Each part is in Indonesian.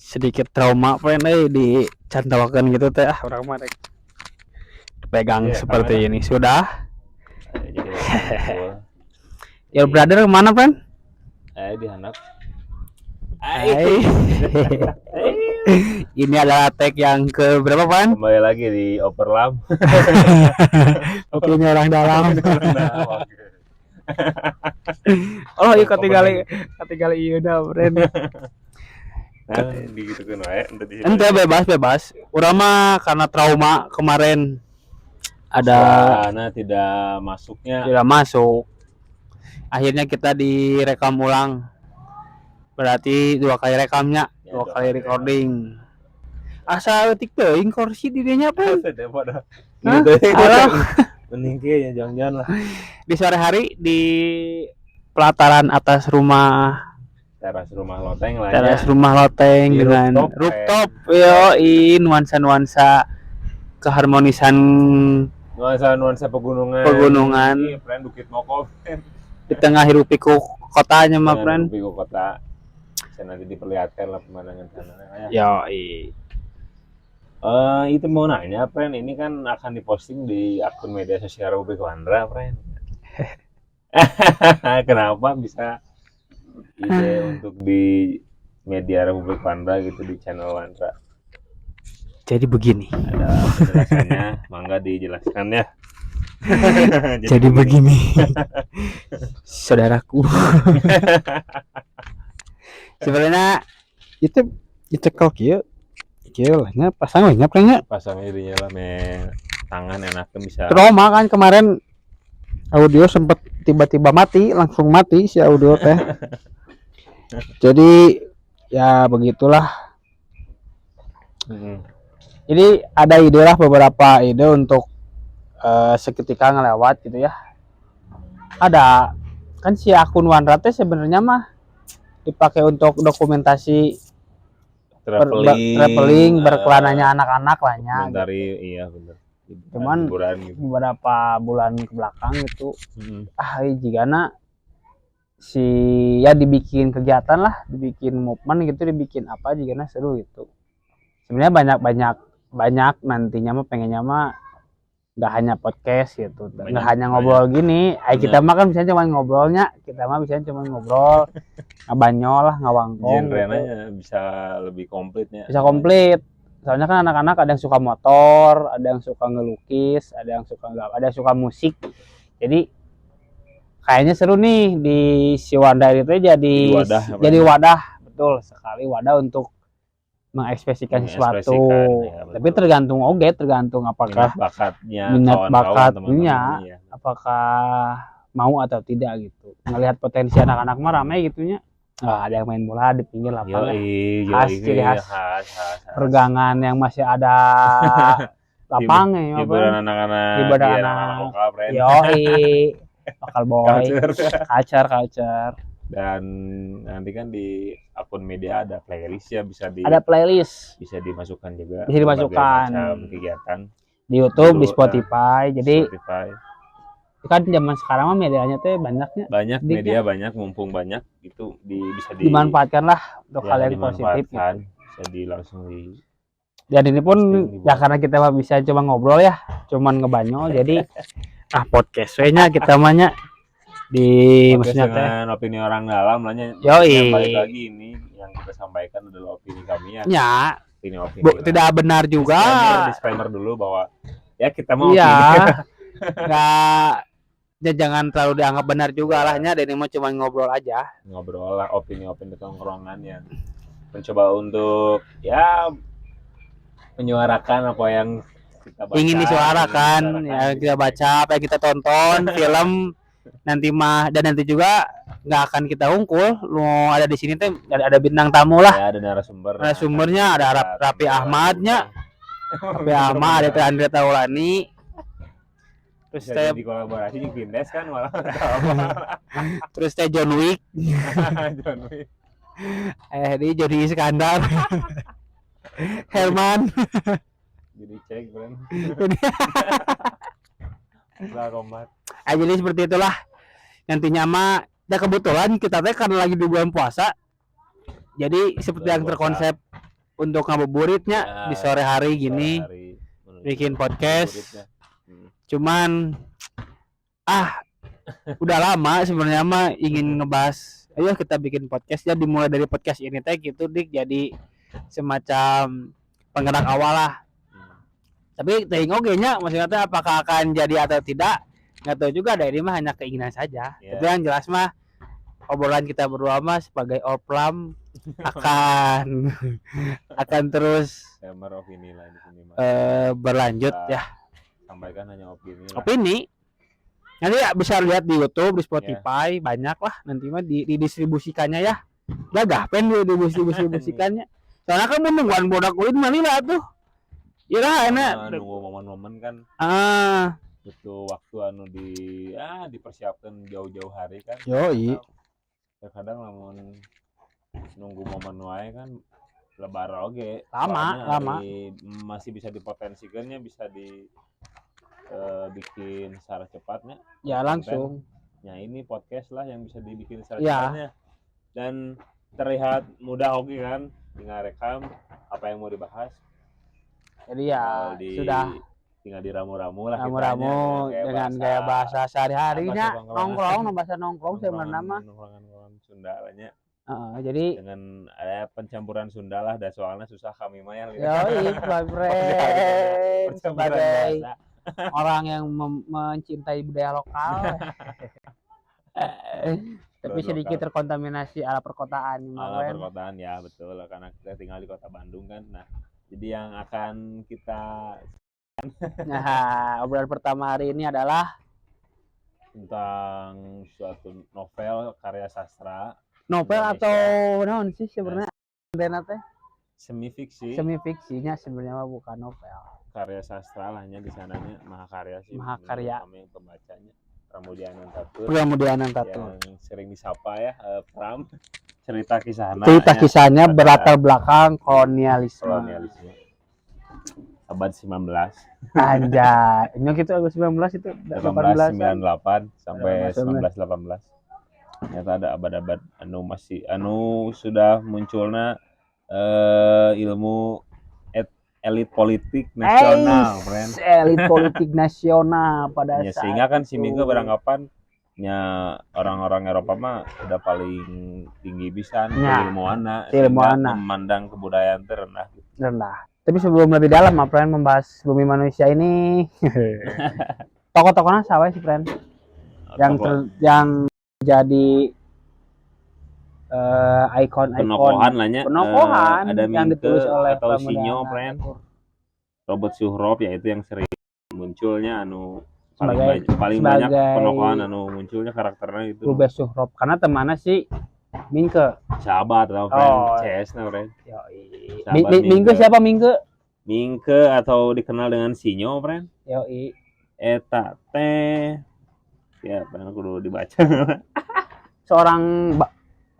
sedikit trauma friend di cantawakan gitu teh orang mah rek pegang seperti ini sudah. Your brother kemana friend? Di handap. Ini adalah tag yang ke berapa friend? Kembali lagi di Overlam. Oke, ini orang dalam. Oh, iya ketinggalan iya udah friend. Nah, digitukeun wae Ente bebas. Urang mah karena trauma kemarin ada karena tidak masuknya. tidak masuk. Akhirnya kita direkam ulang. Berarti 2 kali rekamnya, Ya, 2 kali recording. Asa leutik teuing kursi di dinya apa? Daripada Hah? gitu. Halo. Mending ya jangan-jangan lah. Di sore hari di pelataran atas rumah Teras rumah loteng lah teras ya. rumah loteng Di dengan rooftop, yoi nuansa-nuansa keharmonisan nuansa pegunungan. Ini friend Bukit Moko. di tengah hiruk pikuk kotanya mah friend. Di kota. Bisa nanti diperlihatkan lah pemandangan sana ya. Itu mau nanya friend, ini kan akan diposting di akun media sosial Republik Wandra friend. Kenapa bisa ide untuk di media Republik Wandra gitu, di channel Wandra? Jadi begini. Ada penjelasannya, mangga dijelaskan ya. Jadi begini. Saudaraku. Sebenarnya itu kalau kieu lah nya pasang we nya prenya. Pasang dirinya lah tangan enakeun bisa. Trauma kan kemarin audio sempat tiba-tiba mati, langsung mati si audio teh. Jadi ya begitulah. Jadi ada ide lah, beberapa ide untuk seketika ngelewat gitu ya. Ada kan si akun Wandra teh sebenarnya mah dipakai untuk dokumentasi traveling berkelananya anak-anak lah nya. Dari iya bener. Cuman gitu. beberapa bulan ke belakang itu jigana si ya dibikin kegiatan lah, dibikin movement gitu, dibikin apa jigana seru gitu. Sebenarnya banyak nantinya mah pengennya mah nggak hanya podcast gitu, nggak hanya ngobrol gini. Kita mah kan bisa cuma ngobrolnya, kita mah bisa cuma ngobrol ngabanyol lah, ngawangkong genrenya gitu. bisa lebih komplitnya. Bisa komplit. Soalnya kan anak-anak ada yang suka motor, ada yang suka ngelukis, ada yang suka musik. Jadi kayaknya seru nih di si Wanda itu jadi wadah, betul sekali, wadah untuk mengekspresikan sesuatu. Ya, tapi tergantung apakah minat bakatnya, apakah mau atau tidak gitu. Ngelihat potensi anak-anak mah ramai gitunya. Ada yang main bola di pinggir lapangan. Ciri khas pergangan yang masih ada lapangnya. Hiburan anak-anak. Lokal boy, culture. Dan nanti kan di akun media ada playlist ya, bisa dimasukkan juga. Bisa dimasukkan kegiatan di YouTube, di Spotify. Jadi kan zaman sekarang mah medianya tuh banyak media banyak, mumpung banyak itu bisa dimanfaatkan lah untuk hal yang positif gitu. Bisa langsung dan ini pun ya karena kita mah bisa cuma ngobrol ya, cuman ngebanyol. Jadi podcast nya kita mahnya maksudnya dengan opini orang dalam lahnya. Balik lagi, ini yang kita sampaikan adalah opini kami ya. Opini tidak benar juga. Disclaimer dulu bahwa ya kita mau nggak jangan terlalu dianggap benar juga lahnya. Dan ini mah cuma ngobrol aja. Ngobrol lah, opini-opini tongkrongan yang mencoba untuk ya menyuarakan apa yang kita baca, ingin disuarakan, ya kita baca, apa yang kita tonton, film nanti juga nggak akan kita ungkul. Lu ada di sini tuh ada bintang tamu lah. Ya, ada narasumbernya, ada Raffi Ahmadnya. Raffi Ahmad, ada Andre Taulani. Terus di kolaborasi di Vindes kan malah. Terus John Wick. Di Jody Iskandar. Herman. Jadi cek friend. Jadi seperti itulah nantinya mah. Dan kebetulan kita karena lagi di bulan puasa, jadi seperti yang terkonsep untuk ngabuburitnya Ya, di sore hari gini sore hari menuju bikin podcast. ngabuburitnya. Cuman udah lama sebenarnya mah ingin ngebahas, ayo kita bikin podcast ya, dimulai dari podcast ini teh gitu dik, jadi semacam penggerak awal lah. Tapi tengok kayaknya maksudnya teh apakah akan jadi atau tidak nggak tahu juga, dari ini mah hanya keinginan saja. Yeah. Tapi yang jelas mah obrolan kita berdua mah sebagai Oplam akan terus opini lah di sini mah. Berlanjut Kita ya. Sampaikan hanya opini lah. Opini nanti ya bisa lihat di YouTube, di Spotify, banyak lah nanti mah didistribusikannya ya. Gagah pen didistribusikannya. Soalnya kan menungguan bodak kulit manila tuh. Ira enak nunggu momen-momen kan. Butuh waktu anu dipersiapkan jauh-jauh hari kan. Yoi. Terkadang lamun nunggu momen wae kan lebar oge. Lama. Masih bisa dipotensikannya, bisa bikin secara cepatnya. Ya langsung. Ya ini podcast lah yang bisa dibikin secara ya. cepatnya. Dan terlihat mudah oge kan, tinggal rekam apa yang mau dibahas. Jadi ya sudah tinggal diramu-ramu lah, ramu-ramu dengan gaya bahasa sehari-harinya, bahasa nongkrong sebenarnya mah nongkrongan Sunda lahnya. Jadi dengan ada pencampuran Sunda lah, dan soalnya susah kami mah ya. Sebagai orang yang mencintai budaya lokal. Tapi sedikit terkontaminasi ala perkotaan. Perkotaan ya, betul, karena kita tinggal di kota Bandung kan. Nah, jadi yang akan kita obrolan pertama hari ini adalah tentang suatu novel karya sastra. Novel Indonesia. Atau non sih sebenarnya teh semi fiksi. Semi fiksinya sebenarnya mah bukan novel. Karya sastra lahnya di sananya, mahakarya sih. Mahakarya. Kami pembacanya Pramudia Anantatur. Yang sering disapa ya, Pram. Cerita kisahnya berlatar belakang kolonialisme. Abad 19. Anjay, ini kita abad 19 itu 1898 sampai 1918. Ternyata ada abad-abad anu sudah munculnya ilmu elit politik nasional, friend. Elit politik nasional pada ya, saat sehingga kan si Minggu beranggapan orang-orang Eropa mah udah paling tinggi bisa ilmuanna, memandang kebudayaan rendah. Tapi sebelum lebih dalam, friend, membahas bumi manusia ini, tokoh-tokohnya siapa sih, friend? Yang jadi ikon-ikon penokohan ada yang ditulis oleh atau Sinyo, friend. Robert Suhrop, yaitu yang sering munculnya paling banyak penokohan munculnya karakternya itu. Robert Suhrop karena temannya si Mingke. Sahabat atau friend CS nah, friend. Mingke siapa Mingke? Mingke atau dikenal dengan Sinyo, friend. Yoi. Eta teh ya, pernah kudu dibaca.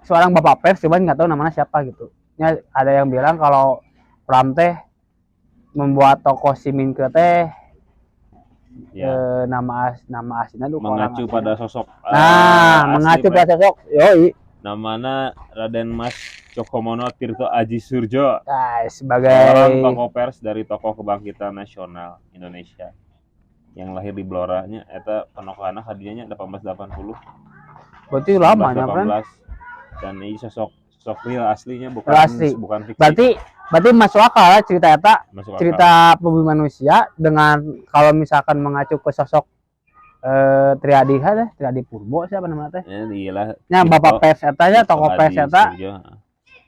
seorang bapak pers, cuman nggak tahu namanya siapa gitu. Ya, ada yang bilang kalau Pram teh membuat tokoh si Mingke teh nama aslinya tuh mengacu pada sosok. Mengacu pada sosok. Yoi. Namanya Raden Mas Cokomono Tirto Aji Surjo. Sebagai seorang tokoh pers dari Tokoh Kebangkitan Nasional Indonesia yang lahir di Blora-nya. Eta penokohanna hadiahnya 1880. Berarti lamanya, kan? Dan ini sosok real aslinya, bukan fiksi. Berarti masuk akal lah cerita eta. Cerita bumi manusia dengan kalau misalkan mengacu ke sosok Triadi Purbo siapa namanya teh? Ya iyalah. Nya Bapak pers eta nya, tokoh pers eta.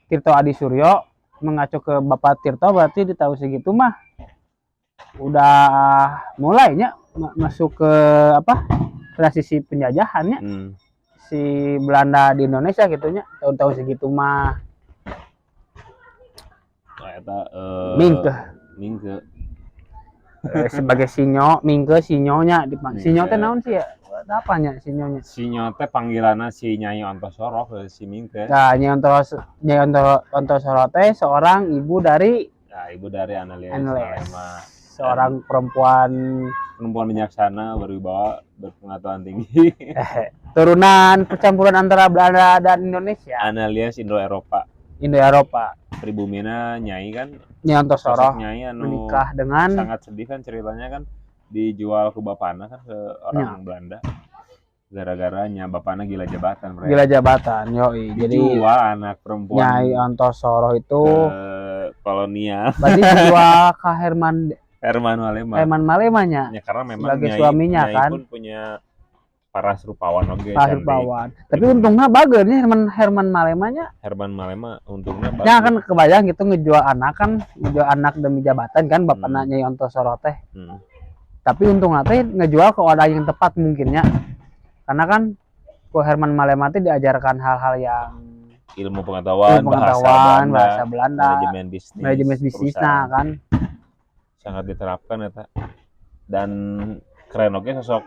Tirto Adi Suryo mengacu ke Bapak Tirto, berarti di tahun segitu mah udah mulainya masuk ke transisi penjajahannya. Si Belanda di Indonesia gitunya tahun-tahun segitu mah. Eta Mingke. Sebagai Sinyo, Mingke Sinyonya dipanggil. Sinyo teh naon sih ya? Apanya Sinyonya? Sinyo teh panggilanna si Nyai Ontosoro ke si Mingke. Nah, Nyai Ontosoro teh seorang ibu dari Analia. Seorang perempuan bijaksana, berwibawa, berpengetahuan tinggi. Turunan percampuran antara Belanda dan Indonesia. Analia Indo-Eropa. Indo Eropa. Pribumina Nyai kan Nyai Ontosoro sosok Nyai anu menikah dengan sangat sedih kan ceritanya kan, dijual ke bapana kan ke orang Belanda gara-garanya bapana gila jabatan gila jabatan. Yoi. Jadi dijual anak perempuan Nyai Ontosoro itu ke kolonial berarti dijual ke Herman Malema. Herman Malemanya Ya, karena memang sebagai Nyai, suaminya Nyai kan pun punya paras rupawan oge Paras Rupawan. Tapi untungnya bagernya Herman Malemanya. Herman Malema untungnya bagus. Ya kan kebayang gitu ngejual anak demi jabatan kan bapaknya Nyai Ontosoro teh. Tapi untungnya teh ngejual ke orang yang tepat mungkinnya. Karena kan ku Herman Malema teh diajarkan hal-hal yang ilmu pengetahuan bahasa Belanda, manajemen bisnis nah kan sangat diterapkan eta. Dan keren oke sosok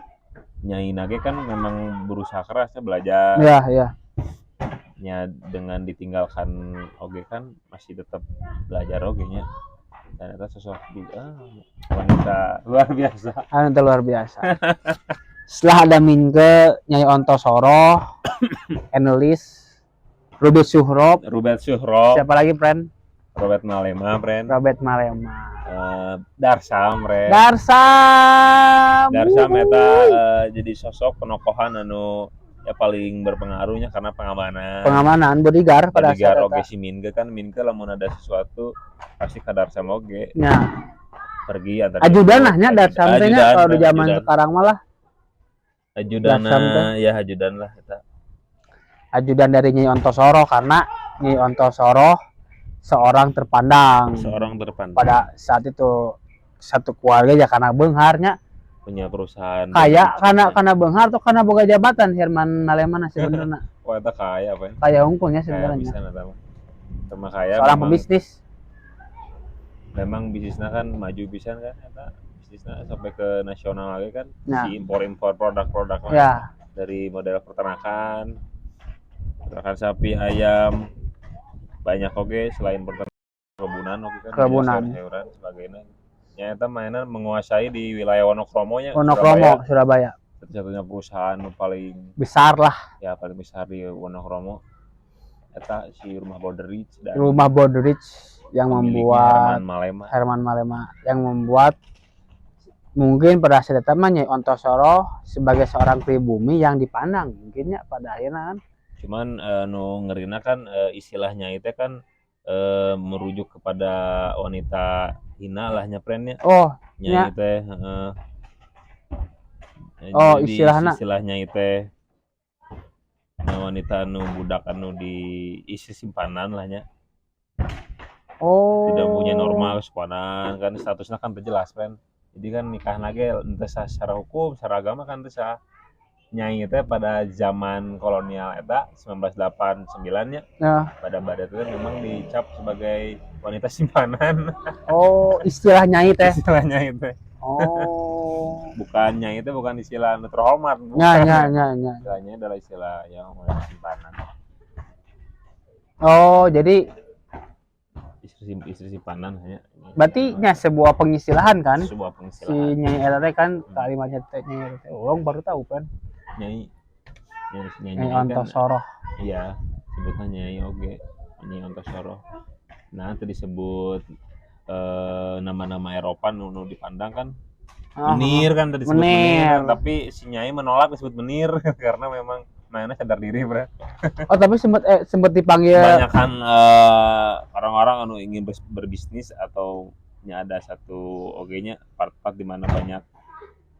Nyai Nage kan memang berusaha kerasnya belajar. Iya. Ya dengan ditinggalkan oge kan masih tetap belajar oge nya. Dan eta sosok wanita luar biasa. Wanita luar biasa. Setelah ada Mingke, Nyai Ontosoro, Enelis, Robert Suhrop. Siapa lagi, friend? Robert Malema. Darsam eta jadi sosok penokohan anu ya paling berpengaruhnya karena pengamanan bodyguard pada saat oge si Minke kan lamun ada sesuatu pasti ka Darsam oge. Ya. Pergi antar ajudan lahnya Darsam teh kalau di zaman sekarang malah ajudan lah eta. Ajudan dari Nyai Ontosoro karena Nyai Ontosoro seorang terpandang pada saat itu satu keluarga ya karena beungharnya punya perusahaan kaya karena beunghar tuh karena boga jabatan Herman Malema sebenarnya. Oh eta kaya apa ya? Kaya unggulnya sebenarnya. Sama kaya seorang pebisnis. Memang bisnisnya kan maju pisan kan eta. Bisnisnya sampai ke nasional lagi kan. Si impor produk-produk dari model peternakan sapi, ayam, banyak oke selain perkebunan oke kan sayuran sebagainya. Nyata mainan menguasai di wilayah Wonokromo Surabaya. Satu-satunya perusahaan paling besar lah. Ya paling besar di Wonokromo. Eta si Rumah Borderich yang membuat Herman Malema yang membuat mungkin pada saat itu Nyai Ontosoro sebagai seorang pribumi yang dipandang mungkinnya pada akhirnya kan. Cuman nu ngerina kan istilahnya itu kan merujuk kepada wanita hina lahnya friendnya. Nyai teh istilahnya itu wanita anu budak anu diisi simpanan lahnya. Tidak punya normal simpanan kan statusnya kan terjelas friend. Jadi kan nikah lagi ente secara hukum, secara agama kan ente Nyai teh pada zaman kolonial eta 1989 nya. Pada badat itu memang dicap sebagai wanita simpanan. Istilah Nyai teh. Bukan Nyai teh bukan istilah anu terhormat. Istilahnya adalah istilah yang wanita simpanan. Jadi istri simpanan hanya. Berarti sebuah pengistilahan kan? Sebuah pengistilahan. Si Nyai eta teh kan kalimatnya teh Nyai teh. Orang baru tahu kan. Nyai Ontosoro. Iya, sebutnya Nyai oge. Nyai Ontosoro. Nah, itu disebut nama-nama Eropa nu dipandang kan. Menir kan tadi disebut Menir, tapi si Nyai menolak disebut Menir karena memang mainnya sadar diri, bro. Tapi sempat dipanggil kebanyakan orang-orang anu ingin berbisnis atau ada satu oge-nya part-part di mana banyak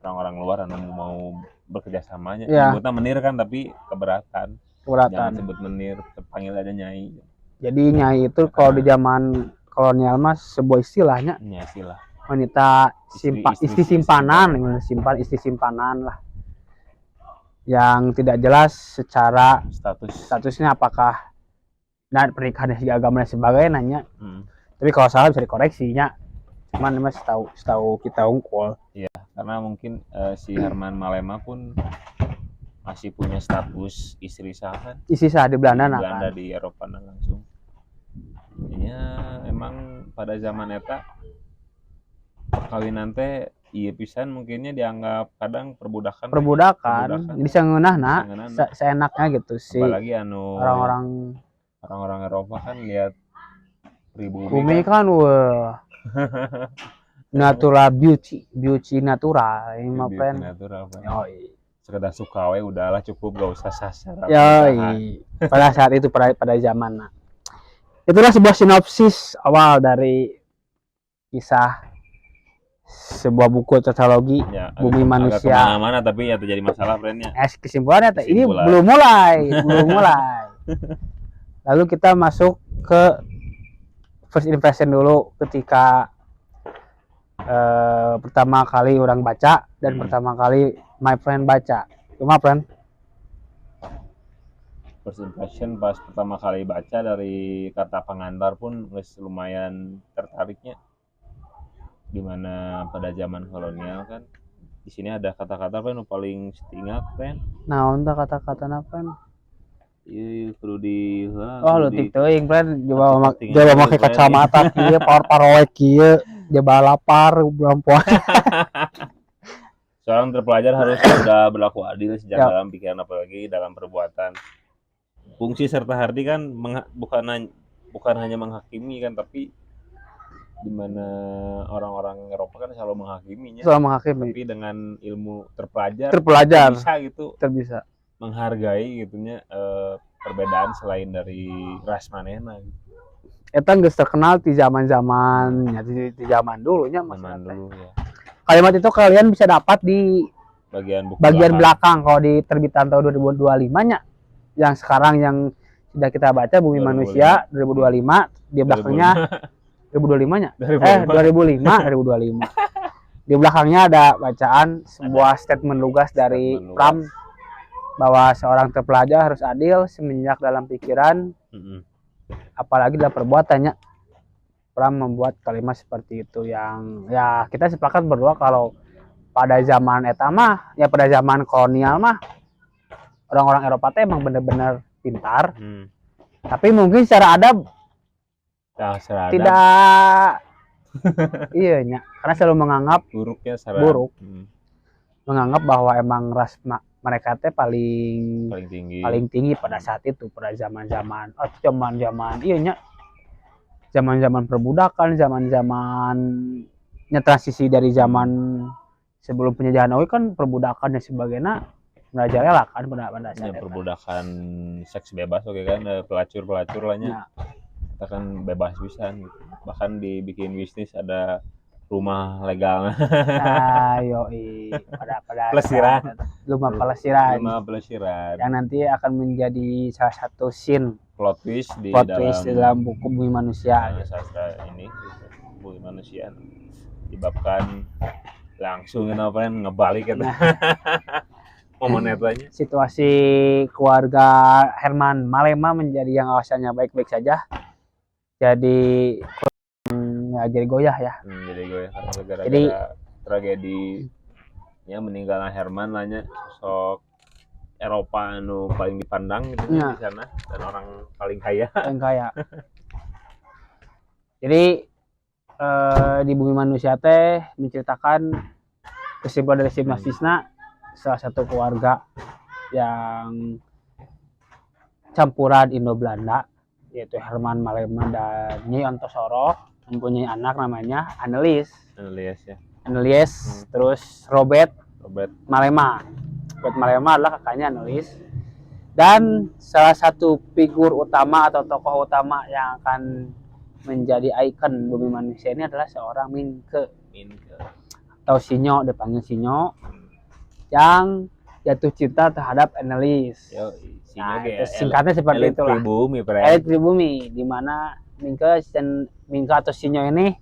orang-orang luar anu mau bekerja samanya. Sebutnya Menir kan tapi keberatan. Jangan sebut Menir, panggil aja Nyai. Jadi Nyai itu kalau di zaman kolonial mas sebuah istilahnya. Ya, istilah. Wanita istri simpanan lah. Yang tidak jelas secara statusnya apakah dan pernikahan segi agama dan sebagainya nanya. Tapi kalau salah bisa dikoreksinya. Cuman mas setahu kita unggul. Iya, karena mungkin si Herman Malema pun masih punya status istri sah di Belanda kan? Di Eropa langsung. Ya emang pada zaman eta perkawinan teh iya pisan mungkinnya dianggap kadang perbudakan. Jadi seungeunahna seenaknya gitu sih. Apalagi anu orang-orang orang-orang Eropa kan lihat pribumi Bumi kan wah natural beauty natural ini mah friend. natural kan. Yoi. Sekedar suka we udahlah cukup, gak usah sasar. Yoi. Pada saat itu pada zaman. Nah, itulah sebuah sinopsis awal dari kisah sebuah buku teknologi Ya, Bumi Manusia. Kemana-mana tapi ya terjadi masalah friendnya. Kesimpulannya ini belum mulai. Lalu kita masuk ke first impression dulu ketika pertama kali orang baca dan pertama kali my friend baca. Cuma friend First impression pas pertama kali baca dari kata pengantar pun lumayan tertariknya. Dimana pada zaman kolonial kan di sini ada kata-kata yang paling setingak kan. Nah, untuk kata-kata apa? Iya, perlu di lu teuing friend coba pakai kacamata kieu power kieu dia lapar belum puas. Seorang terpelajar harus sudah berlaku adil sejak dalam pikiran apalagi dalam perbuatan. Fungsi serta arti kan bukan hanya menghakimi kan, tapi dimana orang-orang Eropa kan selalu menghakiminya. Tapi dengan ilmu terpelajar bisa gitu. Terbisa menghargai gitunya perbedaan selain dari ras manehna gitu. Eta geus terkenal di zaman-zamannya di zaman dulunya Mas. Zaman dulu ya. Kalimat itu kalian bisa dapat di bagian belakang kalau di terbitan tahun 2025-nya. Yang sekarang yang sudah kita baca Bumi 2025. Manusia 2025 di belakangnya 2025-nya. 2025. Di belakangnya ada bacaan sebuah statement lugas dari Pram bahwa seorang terpelajar harus adil semenjak dalam pikiran, apalagi dalam perbuatannya. Pram membuat kalimat seperti itu yang ya kita sepakat berdua kalau pada zaman etama ya pada zaman kolonial mah orang-orang Eropa teh emang bener-bener pintar, tapi mungkin secara adab tidak iya nya karena selalu menganggap buruk menganggap bahwa emang ras mereka teh paling tinggi pada saat itu pada zaman-zaman iya nya zaman-zaman perbudakan, zaman-zamannya transisi dari zaman sebelum penjajahan oke kan perbudakan dan sebagainya merajalela kan pada saat perbudakan seks bebas oke kan pelacur lahnya kita kan bebas bisa gitu. Bahkan dibikin bisnis ada rumah legal. Yoi pada pelesiran rumah pelesiran yang nanti akan menjadi salah satu scene plot twist di dalam buku Bumi Manusia sastra ini Bumi Manusia dibabkan langsung ngebalik gitu. Momen etanya situasi keluarga Herman Malema menjadi yang awasannya baik-baik saja jadi goyah ya. Jadi goyah karena gara-gara tragedi ya meninggalnya Herman lahnya sosok Eropa anu paling dipandang gitu di sana dan orang paling kaya. Jadi di Bumi Manusia teh menceritakan kesimpulan dari sinopsisna salah satu keluarga yang campuran Indo-Belanda yaitu Herman Malema dan Nyai Ontosoro mempunyai anak namanya Annelies terus Robert Malema adalah kakaknya Annelies dan salah satu figur utama atau tokoh utama yang akan menjadi ikon Bumi Manusia ini adalah seorang Minke atau Sinyo, dipanggil Sinyo yang jatuh cinta terhadap Annelies. Singkatnya seperti itulah. Elit pribumi di mana Minke atau Sinyo ini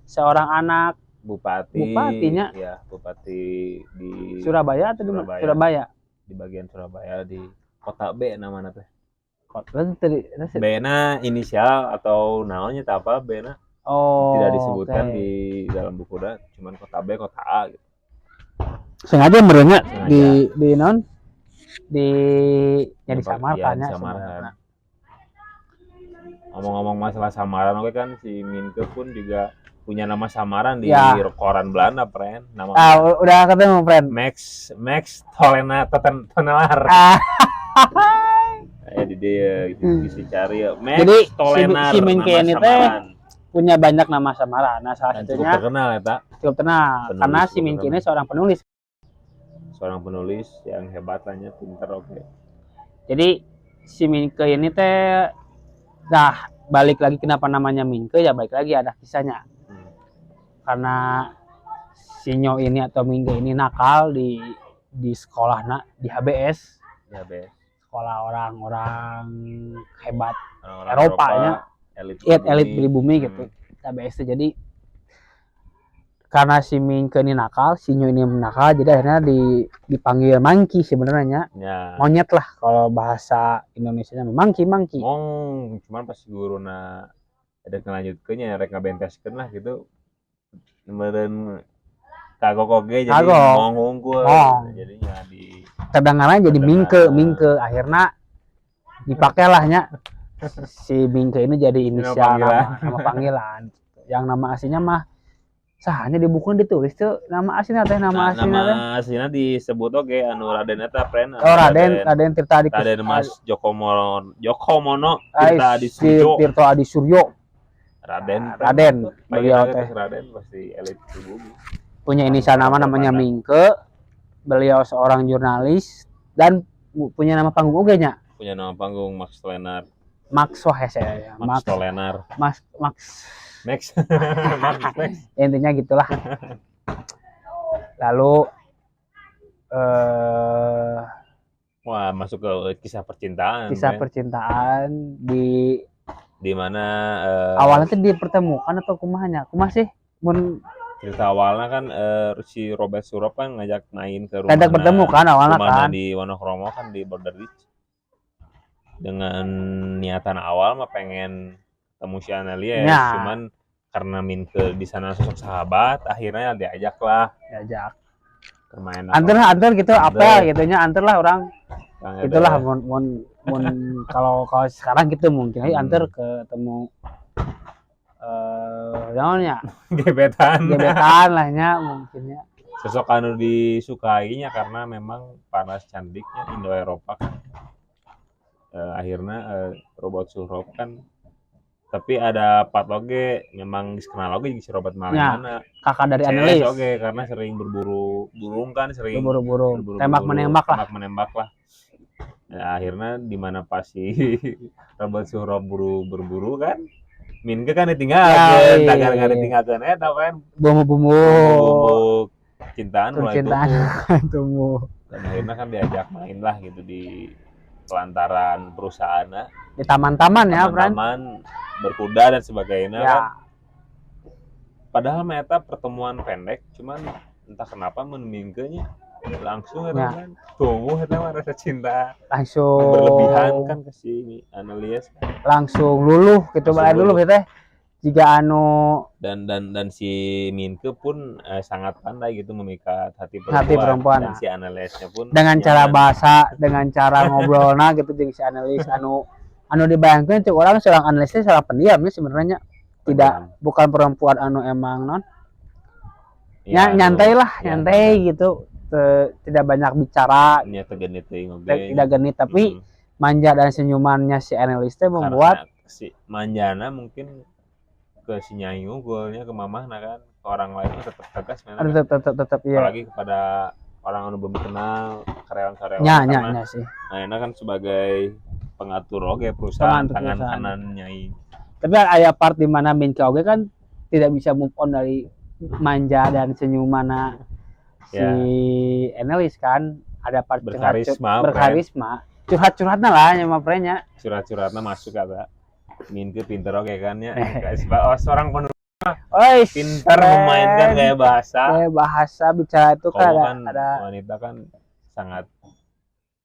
seorang anak bupatinya bupati di Surabaya atau Surabaya di bagian Surabaya di kota B namanya teh B-na inisial atau namanya apa B-na tidak disebutkan di dalam buku dah cuman kota B kota A gitu. Sengaja merenya di non di yang disamarkan ya ngomong-ngomong masalah samaran oke kan si Minke pun juga punya nama samaran di koran Belanda, friend. Udah ketemu, friend. Max Tolena Tonelar. di dia bisa cari ya. Jadi Tolenar, si Mingke ini teh punya banyak nama samaran. Nah, salah satunya cukup terkenal ya, Tak? Cukup terkenal karena si Mingke ini seorang penulis. Seorang penulis yang hebat lahnya, pintar, oke. Jadi si Mingke ini teh balik lagi kenapa namanya Mingke ya, balik lagi ada kisahnya. Karena si Nyo ini atau Mingke ini nakal di sekolah di HBS. Sekolah orang-orang hebat Eropa ya, elit pribumi gitu. HBS itu jadi karena si Mingke ini nakal, si Nyo ini nakal, jadi akhirnya dipanggil Mangki sebenarnya. Ya. Monyet lah kalau bahasa Indonesianya, Mangki. Cuman pas guruna ada kelanjutkeunnya rek ngabenteskeun lah gitu. Kemudian kagok oge jadi mong unggul. Jadinya di terdengarnya jadi Mingke. Akhirnya dipakeilahnya si Mingke ini jadi inisial nama panggilan. Yang nama aslinya mah sahanya di buku ditulis tuh nama aslinya teh nama aslinya disebut oke anu Raden eta pren. Raden Tirta Adi Raden Mas Jokomono Tirta Adi Suryo. Raden beliau teh Raden pasti elit pribumi. Punya inisial namanya Mingke. Beliau seorang jurnalis dan punya nama panggung oge nya. Punya nama panggung Max Tolenar. Max ya. Max Tolenar. Max. Intinya gitulah. Lalu wah, masuk ke kisah percintaan. Percintaan di mana awalnya tuh dipertemukan atau kumahnya? Kumah sih? Cerita awalnya kan si Robert Surop kan ngajak main ke rumah. Ngajak bertemu kan awalnya kan di Wonokromo kan di Border Beach. Dengan niatan awal mah pengen ketemu si Anelia ya. Cuman karena Mingke di sana sosok sahabat, akhirnya diajak bermain. Antar gitu apa gitunya, antar lah orang. Itulah kalau sekarang gitu mungkin antar ketemu namanya gebetan lahnya mungkinnya. Sosok anu disukainya karena memang panas candiknya Indo Eropa kan. Akhirnya Robot Surop kan, tapi ada patoge memang dikenal oge si Robert Malena. Kakak dari analis. Oke, karena sering berburu burung kan, sering berburu tembak menembak lah. Ya, akhirnya di mana pas si Robert Surop berburu kan, Mingke kan ditinggalkeun, dagang ditinggalkeun eta kan. Bumbu cintaan mulai tumbuh. Dan akhirnya kan diajak main lah gitu di pelantaran perusahaan di taman-taman ya, taman berkuda dan sebagainya kan. Padahal meta pertemuan pendek, cuman entah kenapa Mingkenya langsung kan tumbuh eta rasa cinta langsung berlebihan kan ke si Anelias kan. Langsung luluh gitu balai dulu teh jika dan si Mingke pun sangat pandai gitu memikat hati perempuan. Dan si Aneliasnya pun dengan cara bahasa, dengan cara ngobrolna gitu jeung si Anelias anu dibayangkeun cek orang seorang Aneliasnya seorang pendiam ya sebenarnya. Bukan perempuan anu emang nyantai gitu. Tidak banyak bicara. Tidak genit tapi manja dan senyumannya si Anelias teh membuat si manjana mungkin ke si Nyai unggulnya ke mamahna kan, ke orang lain tetap tegas memang. Tetap iya. Apalagi kepada orang anu belum kenal, karyawan-karyawan. Nya sih. Nah, ini kan sebagai pengatur oge perusahaan tangan kanan Nyai. Tapi ada part di mana Mingke oge kan tidak bisa move on dari manja dan senyuman si Anelias kan. Ada part berkarisma. Curhat-curhatna lah nya maprenya. Curhat-curhatna masuk kata. Mingke pinter oke kan ya. Seorang penulis pinter memainkan gaya bahasa bicara itu kan ada wanita kan sangat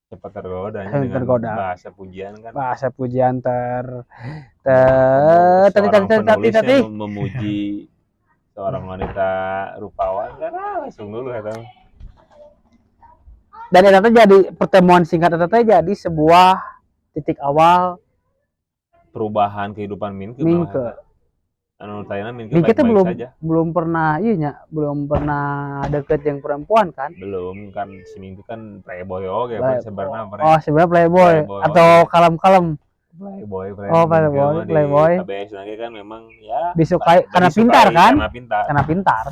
cepat tergoda dengan bahasa pujian kan. Bahasa pujian tadi memuji seorang wanita rupawan kan langsung dulu ya. Dan itu jadi pertemuan singkat itu jadi sebuah titik awal perubahan kehidupan Mingke. anu tayana Mingke Ini kita baik-baik saja. belum pernah belum pernah deket yang perempuan kan? Belum kan si Mingke kan playboy oke sebenarnya Oh, sebenarnya playboy atau kalem-kalem. Playboy Oh, playboy. KBS lagi kan memang ya disukai karena pintar kan? Karena pintar.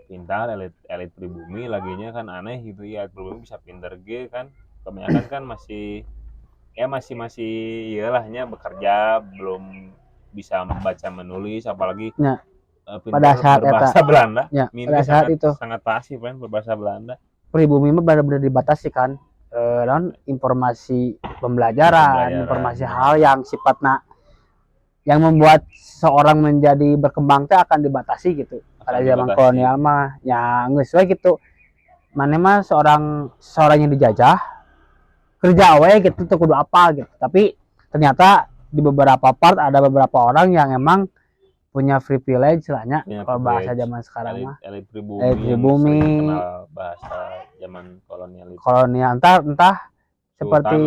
Pintar elit pribumi laginya kan aneh gitu ya, pribumi bisa pintar ge kan. Kebanyakan kan masih iyalahnya bekerja, belum bisa membaca menulis, apalagi ya, pada saat berbahasa Belanda. Ya, pada saat itu sangat pasif kan berbahasa Belanda. Pribumi mah benar-benar dibatasi kan, informasi pembelajaran, informasi hal yang sifatnya yang membuat seorang menjadi berkembang teh akan dibatasi gitu. Pada zaman kolonial mah ya geus we gitu. Mana mah seorang yang dijajah kerja we gitu tuh kudu apa gitu. Tapi ternyata di beberapa part ada beberapa orang yang emang punya privilege lahnya kalau bahasa zaman sekarang mah. Elit pribumi kenal bahasa zaman kolonial itu. Kolonial entah seperti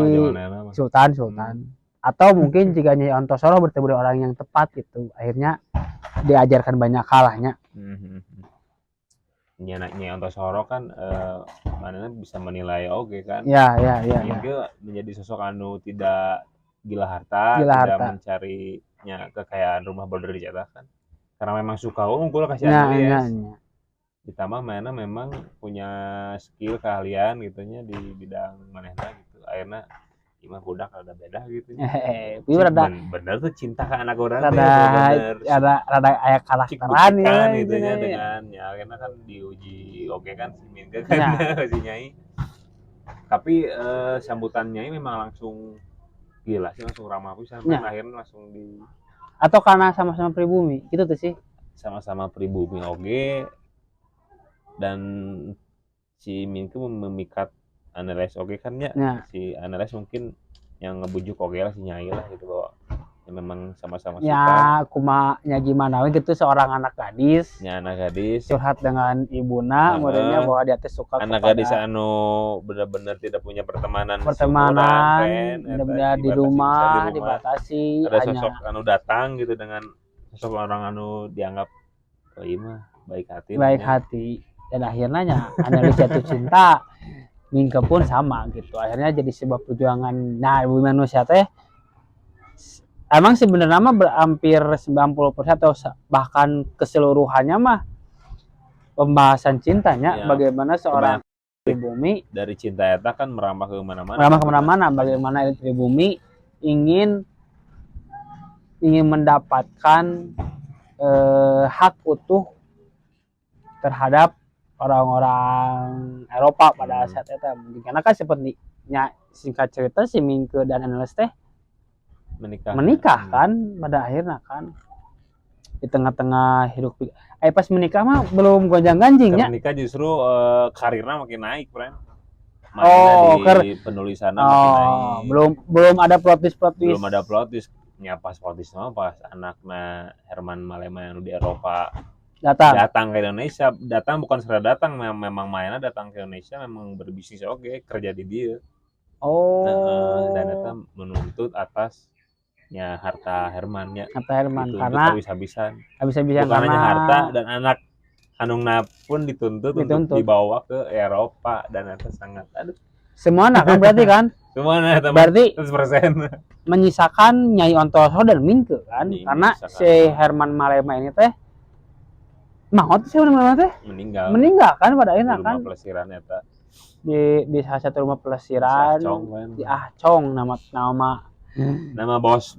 sultan atau mungkin jika Nyai Ontosoro bertemu dengan orang yang tepat gitu, akhirnya diajarkan banyak halahnya. Nyai Ontosoro kan mana bisa menilai kan. Ya. Mungkin menjadi sosok anu tidak gila harta, tidak mencarinya kekayaan rumah berdiri jatah kan. Karena memang suka unggul kasih analis. Ditambah mana memang punya skill keahlian gitunya di bidang manehna gitu. Akhirnya imah budak ada beda gitu. Bener tuh cinta ke anak orang ada aya karakteran ya gitunya dengan ya akhirnya kan diuji oke kan si Mingke kan si Nyai. Tapi sambutan Nyai memang langsung gila sih, langsung ramah pisan akhirnya langsung di atau karena sama-sama pribumi gitu tuh sih. Sama-sama pribumi oke. Dan si Mingke memikat analis oke kan ya. Si analis mungkin yang ngebujuk oke lah si Nyai lah gitu bahwa ya memang sama-sama suka. Ya kumanya gimana gitu seorang anak gadis. Ya anak gadis curhat dengan ibuna muridnya bahwa dia teh suka anak kepada gadis anu benar-benar tidak punya pertemanan benar-benar di rumah dibatasi. Ada sosok anu datang gitu dengan sosok orang anu dianggap oh iya mah baik hati. Dan akhirnya analis jatuh cinta Mingke pun sama gitu, akhirnya jadi sebuah perjuangan. Nah bumi manusia teh emang sebenarnya mah hampir 90% atau bahkan keseluruhannya mah pembahasan cintanya ya. Bagaimana seorang pribumi dari cinta eta kan merambah ke mana-mana. Bagaimana pribumi ingin mendapatkan hak utuh terhadap orang-orang Eropa pada saat itu. Karena kan sepertinya singkat cerita si Mingke dan analis teh menikah kan pada akhirnya kan di tengah-tengah hidup. Pas menikah mah belum gonjang-ganjingnya. Menikah justru karirnya makin naik, friend. Di penulisannya makin naik. Belum ada plot twist. Belum ada plot twist. Ya pas plot twist mah pas anaknya Herman Malema yang di Eropa datang ke Indonesia. Datang bukan sekedar datang, memang mainnya datang ke Indonesia memang berbisnis kerja di dia. Dan itu menuntut atasnya harta Hermannya. Karena habis-habisan. Bukan hanya harta dan anak kandungnya pun dituntut untuk dibawa ke Eropa dan itu sangat semua kan berarti kan? Semuanya berarti 100% menyisakan Nyai Ontosoro dan Mingke kan? Karena si Herman Malema ini teh maut sih teh meninggal kan pada akhirnya kan pelesiran eta di salah satu rumah pelesiran di Acong nama bos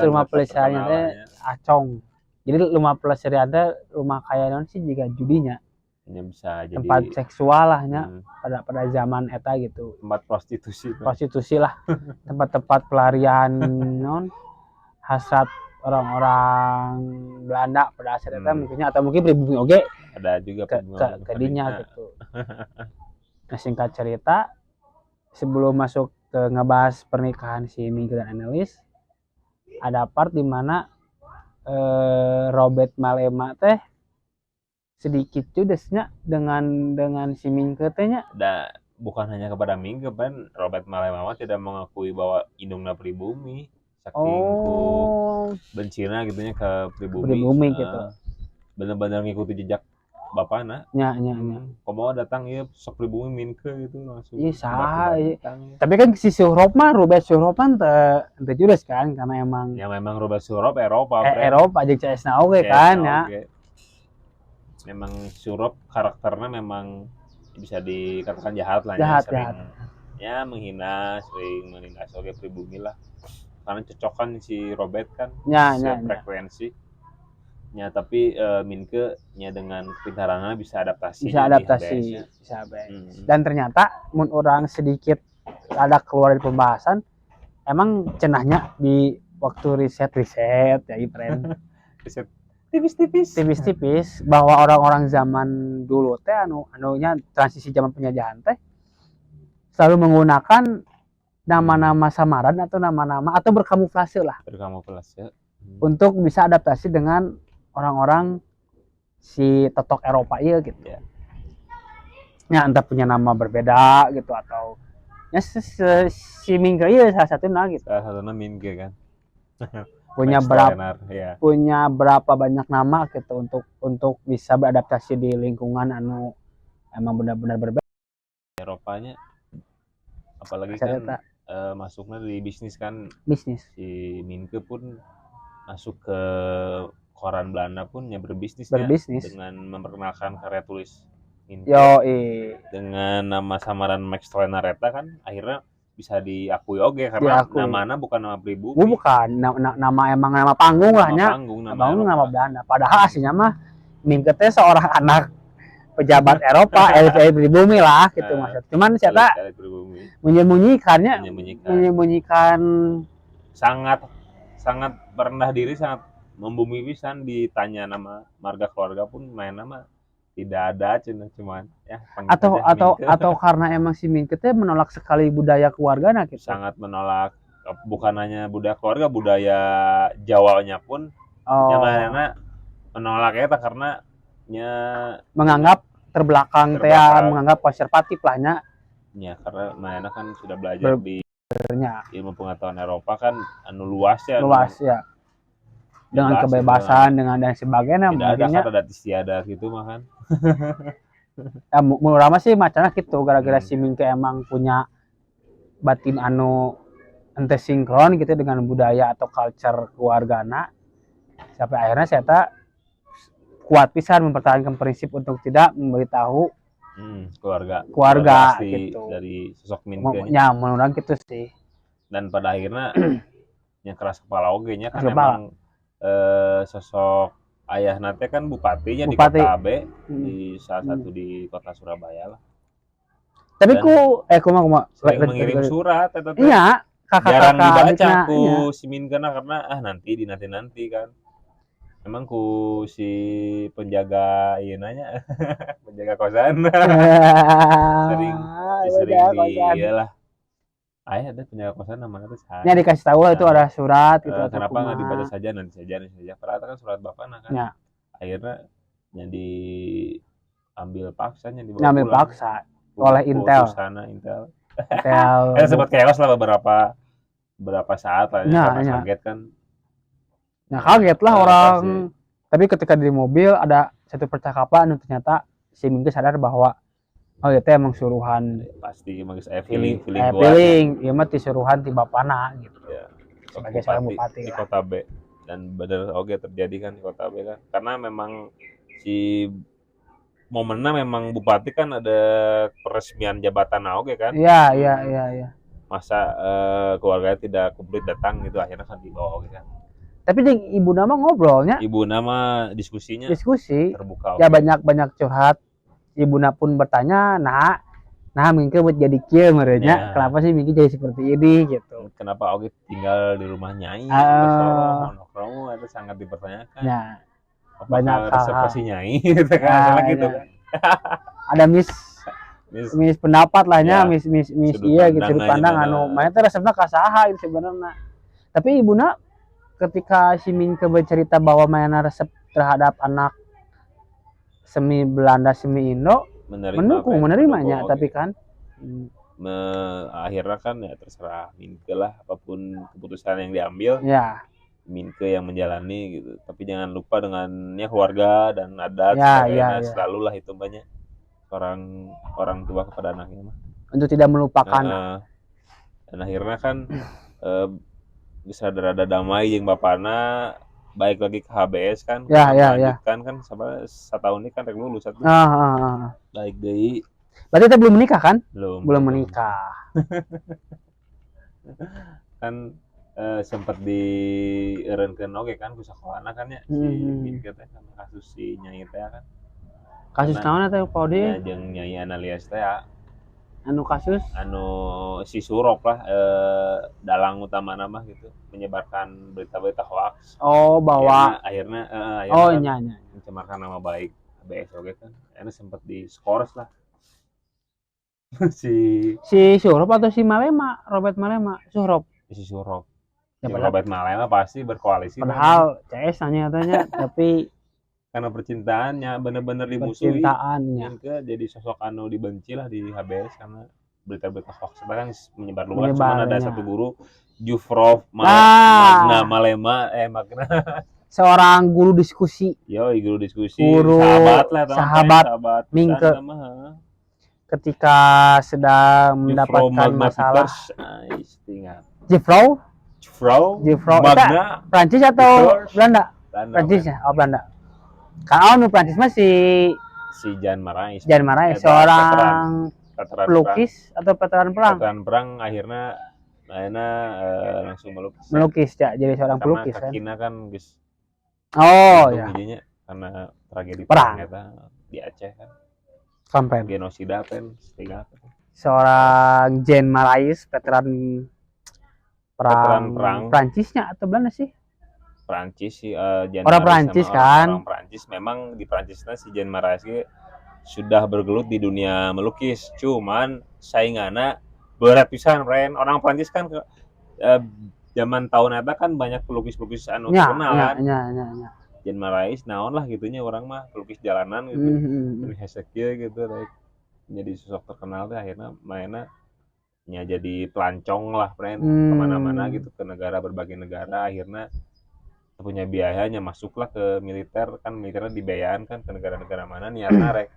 rumah pelesirannya teh Acong. Jadi rumah pelesiran teh rumah kaya non sih juga judinya bisa jadi tempat seksual lahnya pada zaman eta gitu, tempat prostitusi lah. Tempat pelarian non hasrat orang-orang Belanda pada saat itu mungkinnya atau mungkin pribumi oke ada juga ke dinya gitu. Nah, singkat cerita sebelum masuk ke ngebahas pernikahan si Mingke dan analis, ada part di mana Robert Malema teh sedikit judesnya dengan si Mingke tehnya. Bukan hanya kepada Mingke kan, Robert Malema tidak mengakui bahwa indungna pribumi. saking ku bencina gitunya ke pribumi gitu. Bener-bener ngikuti jejak bapana. Nya. Komo datang ya sok pribumi minke gitu langsung. Iya sah. Tapi kan si Syuhrop mah Robert Syuhrop kan teu judes kan karena emang ya memang Robert Syuhrop Eropa Eropa jeung CS-na oge kan ya. Memang Syuhrop karakternya memang bisa dikatakan jahat lah jahat. Ya menghina, sering menindas oge pribumi lah. Karena cocokan si Robert kan frekuensi. Ya tapi Minke nya dengan kepintarannya bisa adaptasi. Bisa Dan ternyata mun orang sedikit ada keluar dari pembahasan, emang cenahnya di waktu riset ya friend. Riset tipis bahwa orang-orang zaman dulu teh anunya transisi zaman penjajahan teh selalu menggunakan nama-nama samaran atau nama-nama atau berkamuflase untuk bisa adaptasi dengan orang-orang si totok Eropa iya gitu ya. Entah punya nama berbeda gitu atau ya si Minke iya salah satunya gitu. Salah satunya Minke kan. punya berapa banyak nama gitu untuk bisa beradaptasi di lingkungan anu emang benar-benar berbeda. Eropanya apalagi kan masuknya di bisnis si Minke pun masuk ke koran Belanda pun ya berbisnis dengan memperkenalkan karya tulis Minke dengan nama samaran Max Toenareta kan akhirnya bisa diakui karena namanya bukan nama pribumi. Bukan nama panggung lah nya. Nama Belanda. Padahal aslinya mah Minke teh seorang anak pejabat Eropa, elit pribumi lah gitu maksud. Cuman siapa menyembunyikan sangat merendah diri, sangat membumi pisan. Ditanya nama marga keluarga pun main nama tidak ada cuman ya atau karena emang si Minke teh menolak sekali budaya keluarganya gitu. Sangat menolak, bukan hanya budaya keluarga, budaya Jawanya pun yang menolak eta karena menganggap terbelakang menganggap konservatif lah nya. Ya karena mana kan sudah belajar di ilmu pengetahuan Eropa kan anu luas ya. Dengan kebebasan dengan dan sebagainya tidak ada kata dati tiada gitu mah kan. Ya menurut sih macamnya gitu gara-gara si Minke emang punya batin anu ente sinkron gitu dengan budaya atau culture keluargana sampai akhirnya saya kuat pisan mempertahankan prinsip untuk tidak memberitahu keluarga gitu dari sosok Minke ya menurut gitu sih. Dan pada akhirnya yang keras kepala oge nya kan emang sosok ayah nate kan bupatinya di Kota AB di salah satu di Kota Surabaya lah. Tapi kuma sering mengirim surat iya jarang dibaca ku si Minke karena nanti kan emang ku si penjaga nanya penjaga kosan sering iyalah ayah ada penjaga kosan namanya tuh ya dikasih tahu itu ada surat gitu kenapa nggak dibaca saja nanti saja padahal kan surat bapaknya kan akhirnya jadi ambil paksa oleh Intel sempat chaos lah beberapa saat lah karena kaget kan kaget lah orang tapi ketika di mobil ada satu percakapan dan ternyata si Minke sadar bahwa itu emang suruhan pasti emang saya feeling iya mah suruhan ti bapana gitu ya, sebagai seorang bupati di Kota B dan bener terjadi kan di Kota B kan karena memang si momennya memang bupati kan ada peresmian jabatan kan iya masa keluarganya tidak komplit datang gitu akhirnya kan dibawa kan. Tapi ibu nama ngobrolnya ibu nama diskusi terbuka ya banyak curhat. Ibuna pun bertanya, Minke buat jadi kieu merenya, kenapa sih Minke jadi seperti ini gitu. Kenapa Ogi tinggal di rumah Nyai? Monokromo itu sangat dipertanyakan. Ya. Banyak resepsi Nyai gitu kan gitu kan. Ada mis pendapat lahnya, mis iya gitu sudut pandang mana teh resepna kasaha gitu sebenarnya. Tapi ibuna ketika si Minke bercerita bahwa mana resep terhadap anak semi Belanda semi Indo menerimanya tapi kan akhirnya kan ya terserah Minke lah apapun keputusan yang diambil. Ya. Minke yang menjalani gitu. Tapi jangan lupa dengannya keluarga dan adat Ya, sebagainya ya. selalu lah itu banyak orang tua kepada anaknya mah. Untuk tidak melupakan. Dan akhirnya kan bisa rada damai yang bapana baik lagi ke HBS kan melanjutkan kan sama setahun ini kan rek lulus satu. Baik deui. Berarti kita belum menikah kan? Belum menikah. Kan sempat di eureunkeun oge kan ku sakoana kan ya si Minke teh kan kasus si Nyai teh kan. Kasus naon teh Pak Odi? Ya jeung Nyai Analias teh anu kasus si Surop lah dalang utama nama gitu menyebarkan berita-berita hoax. Bahwa akhirnya kan mencemarkan nama baik HBS oke kan. Akhirnya sempat diskors lah. si Surop atau si Malema, Robert Malema, Surop. Si Surop. Ya, Robert Malema pasti berkoalisi. Padahal CS katanya tapi karena percintaannya bener-bener dimusuhi. Percintaannya. Jadi sosok anu dibenci lah di HBS karena berita-berita hoax kan menyebar luas. Cuman ada satu guru Jufrov Magna Malema Magna seorang guru diskusi. Guru diskusi. Sahabat Minke. Ketika sedang mendapatkan masalah. Jufrov Magna Prancis atau Belanda? Prancis ya, Belanda. Kalau Prancis mah si Jean Marais seorang pelukis atau veteran perang akhirnya langsung melukis ya jadi seorang pelukis kan kakina kan guys ya karena tragedi perang di Aceh kan sampai genosida kan seorang Jean Marais veteran perang Prancisnya atau Belanda sih Prancis sih orang Prancis kan orang Prancis memang di Prancisnya si Jean Marais sudah bergelut di dunia melukis cuman saingannya berat pisan orang Prancis kan zaman tahun eta kan banyak pelukis-pelukis anu terkenal kan Jean Marais naon lah gitunya orang mah pelukis jalanan gitu Hesekil gitu jadi sosok terkenal teh akhirnya mainnya jadi pelancong lah kemana-mana gitu ke berbagai negara akhirnya punya biayanya masuklah ke militer kan militernya dibayarkan kan ke negara-negara mana niatnya rek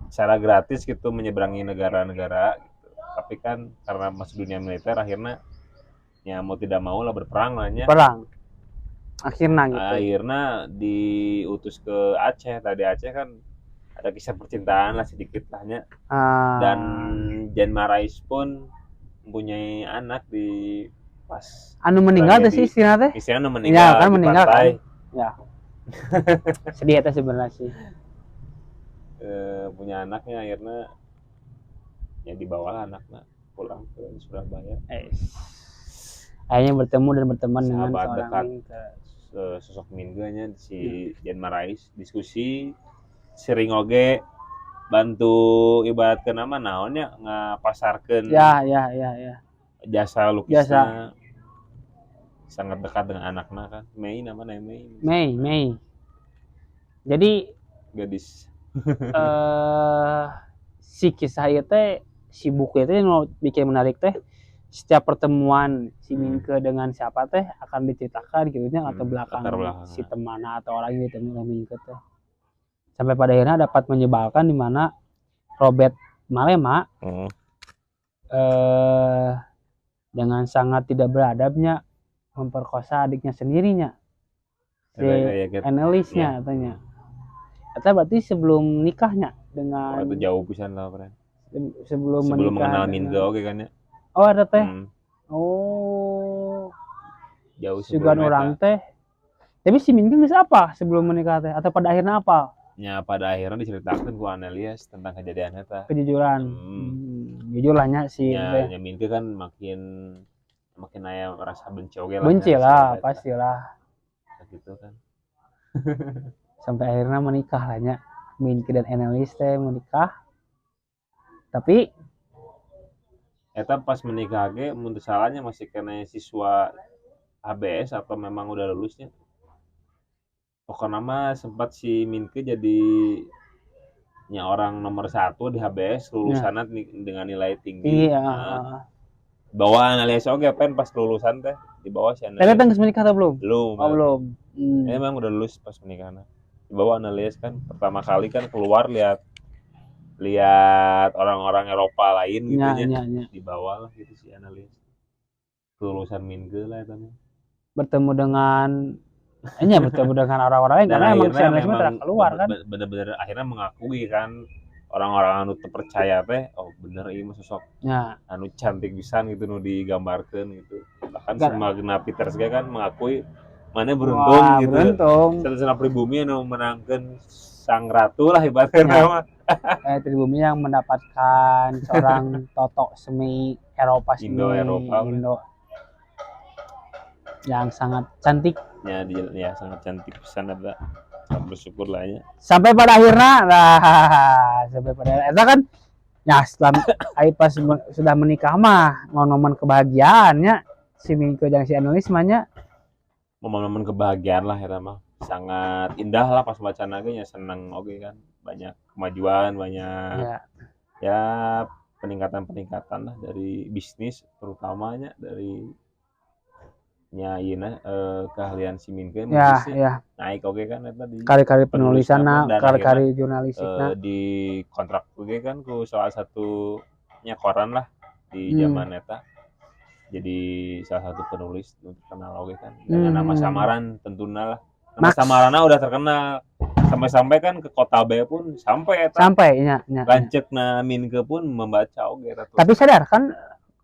secara gratis gitu menyeberangi negara-negara gitu. Tapi kan karena masuk dunia militer akhirnya ya mau tidak mau lah berperang akhirnya diutus ke Aceh. Tadi Aceh kan ada kisah percintaan lah sedikit lahnya dan Jean Marais pun mempunyai anak di pas anu meninggal tuh sih istilahnya meninggal kan meninggal kan ya sedih aja sebenarnya sih punya anaknya akhirnya ya dibawa anaknya pulang ke Surabaya akhirnya bertemu dan berteman dengan seorang dekat sosok Minke si Jean Marais diskusi sering oge bantu ibaratkan nama naonnya ngapasarkeun ya jasa lukisnya sangat dekat dengan anaknya kan Mei namanya Mei jadi gadis si kisah itu si buku itu yang bikin menarik teh setiap pertemuan si Minke dengan siapa teh akan diceritakan gitu nya atau belakang si teman atau orang yang ditemui oleh Minke teh sampai pada akhirnya dapat menyebalkan di mana Robert Malema dengan sangat tidak beradabnya memperkosa adiknya sendirinya si Anneliesnya katanya kata berarti sebelum nikahnya dengan itu jauh pisan lah sebelum mengenal Minke oke kan ya ada teh jauh sebelum orang teh tapi si Minke geus apa sebelum menikah teh atau pada akhirnya apa ya pada akhirnya diceritakan ku Annelies tentang kejadian eta kejujuran jujur lahnya si ya Minke kan makin aya rasa benci oge lah pastilah gitu kan sampai akhirnya menikah lahnya Minke dan Annelies teh menikah tapi eta pas menikah ge mun salahnya masih kena siswa HBS atau memang udah lulusnya pokoknya mah sempat si Minke jadi nya orang nomor 1 di HBS lulusannya dengan nilai tinggi. Iya. Bawa analis oke pen pas lulusan teh di bawah si analis. Tapi kan menikah atau belum? Belum. Oh, belum. Emang udah lulus pas pernikahan. Di bawah analis kan pertama kali kan keluar lihat orang-orang Eropa lain gitu nya. Di bawah lah gitu si analis. Lulusan Minge lah itu. Bertemu dengan orang-orang lain karena emang si analis mah keluar kan. Bener-bener akhirnya mengakui kan orang-orang anu percaya teh, oh bener ini mah sosok anu cantik pisan gitu nu digambarkeun gitu. Bahkan Magna Peters kan mengakui mana beruntung gitu. Satu-satunya pribumi anu menangkan sang ratu lah ibaratnya mah. Pribumi yang mendapatkan seorang totok semi Eropa Indo-Eropa yang sangat cantik. Ya sangat cantik pisan ada. Bersyukur lah ya. Sampai pada akhirnya itu kan ya setelah pas sudah menikah mah momen kebahagiaannya si Mingke jeung si Anulis mah nya momen kebahagiaan lah ya mah sangat indah lah pas baca naganya seneng kan banyak kemajuan banyak ya peningkatan lah dari bisnis terutamanya dari keahlian si Minke naik kan tadi kali-kali penulisanna kali-kali jurnalistikna di kontrak kan ku salah satunya koran lah di zaman eta jadi salah satu penulis terkenal kan dengan nama samaran tentunya lah nama samarana udah terkenal sampai kan ke kota B pun sampai lanceukna Minke pun membaca tapi sadar kan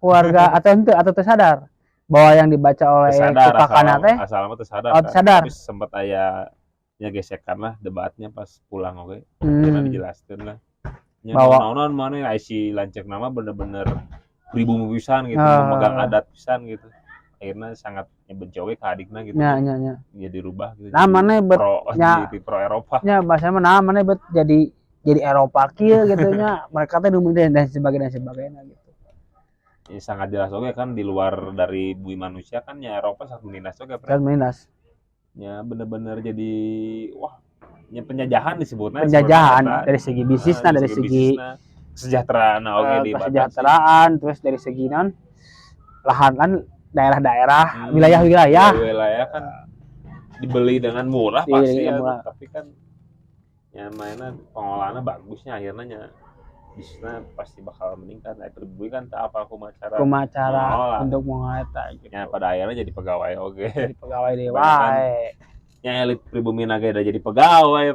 keluarga atau sadar bahwa yang dibaca oleh Kupakana teh asal mah tersadar sadar. Tapi sempat aya gesekan lah debatnya pas pulang kita dijelaskan lah bahwa naon mana si lanceuk nama bener-bener pribumi pisan gitu memegang adat pisan gitu akhirnya sangat bencowe ke adikna gitu ya dirubah gitu nah mana jadi pro Eropa nya bahasa mana mana jadi Eropa kieu gitu nya mereka teh dan sebagainya gitu. Ini sangat jelas kan di luar dari bumi manusia kan ya Eropa sangat menindas ya bener-bener jadi ya penjajahan disebutnya dari segi bisnis dari segi kesejahteraan kesejahteraan terus dari segi lahan kan daerah-daerah wilayah kan dibeli dengan murah pasti murah. Tapi kan ya mainnya pengolahannya bagusnya akhirnya bisnisnya pasti bakal meningkat. Nah, pribumi kan tak apa kumacara untuk mengolah gitu. Ya pada akhirnya jadi pegawai Jadi pegawai dewa. Ya elit pribumi naga udah jadi pegawai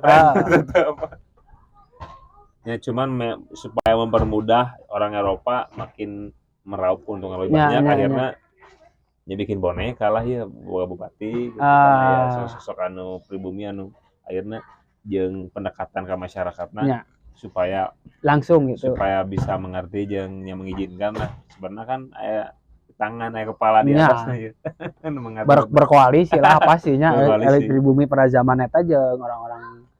Ya cuman supaya mempermudah orang Eropa makin meraup keuntungan lebih banyak akhirnya dia bikin boneka lah ya bupati gitu kan ya sosok anu pribumi anu akhirnya jeung pendekatan ke masyarakatnya supaya langsung gitu supaya bisa mengerti jeung yang mengizinkan lah sebenarnya kan aya tangan aya kepala di atasnya gitu berkoalisi lah pastinya elit pribumi pada zaman eta jeung orang-orang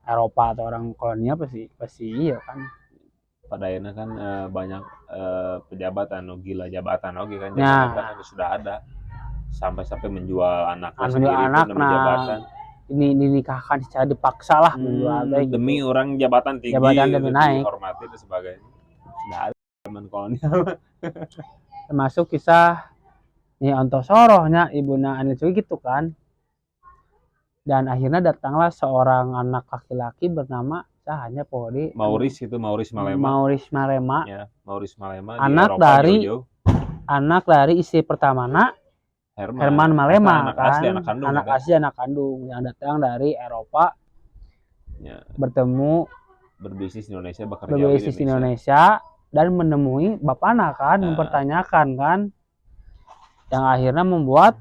Eropa atau orang kolonial pasti iya kan pada akhirnya kan banyak pejabat anu gila jabatan kan jabatan sudah ada sampai menjual anaknya sendiri demi jabatan ini dinikahkan secara dipaksa lah demi gitu. Orang jabatan tinggi demi naik dihormati dan sebagainya sudah ada zaman kolonial termasuk kisah Nyi Ontosorohnya ibuna Anil gitu kan dan akhirnya datanglah seorang anak laki-laki bernama hanya Maurice Malema ya Maurice Malema anak dari istri pertamanya Herman Malema anak asli anak kandung yang datang dari Eropa bertemu berbisnis di Indonesia di Indonesia dan menemui bapaknya kan mempertanyakan kan yang akhirnya membuat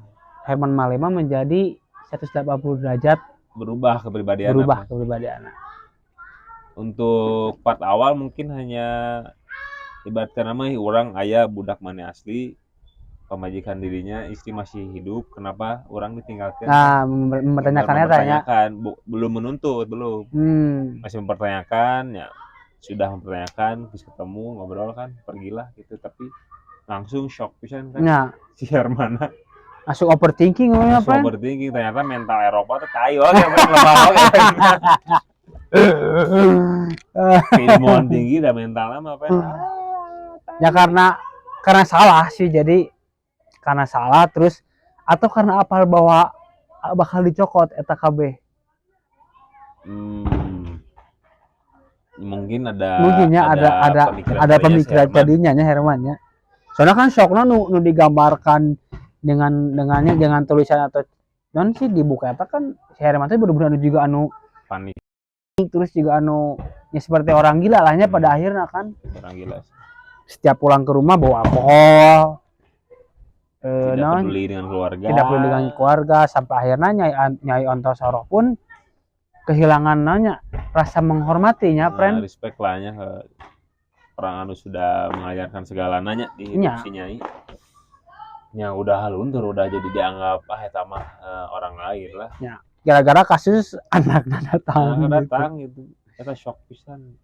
Herman Malema menjadi 180 derajat berubah kepribadian untuk part awal mungkin hanya ibaratkan nama orang ayah budak mana asli pemajikan dirinya istri masih hidup kenapa orang ditinggalkan mempertanyakan belum menuntut masih mempertanyakan ya sudah mempertanyakan terus ketemu ngobrol kan pergilah gitu tapi langsung shock pisan kan si Hermana langsung overthinking ternyata mental Eropa tuh tai keilmuan tinggi dan mentalnya mah apa ya karena salah sih, jadi karena salah terus atau karena apal bahwa bakal dicokot eta KB. Mungkin Mungkinnya ada pemikiran tadinya nya Herman ya. Soalnya kan shocknya nu digambarkan dengan tulisan atau non sih dibuka eta kan si Herman teh bener-bener juga anu panik, terus juga anu ya seperti orang gila lahnya pada akhirnya kan. Orang gila. Setiap pulang ke rumah bawa alkohol. Tidak peduli dengan keluarga. Tidak peduli dengan keluarga sampai akhirnya Nyai Ontosoro pun kehilangan nanya rasa menghormatinya, friend. Respect lahnya ke orang anu sudah mengajarkan segala nanya di hidup si Nyai. Ya udah luntur, udah jadi dianggap eta mah orang lain lah. Ya, gara-gara kasus anaknya datang gitu. Eta shock pisan.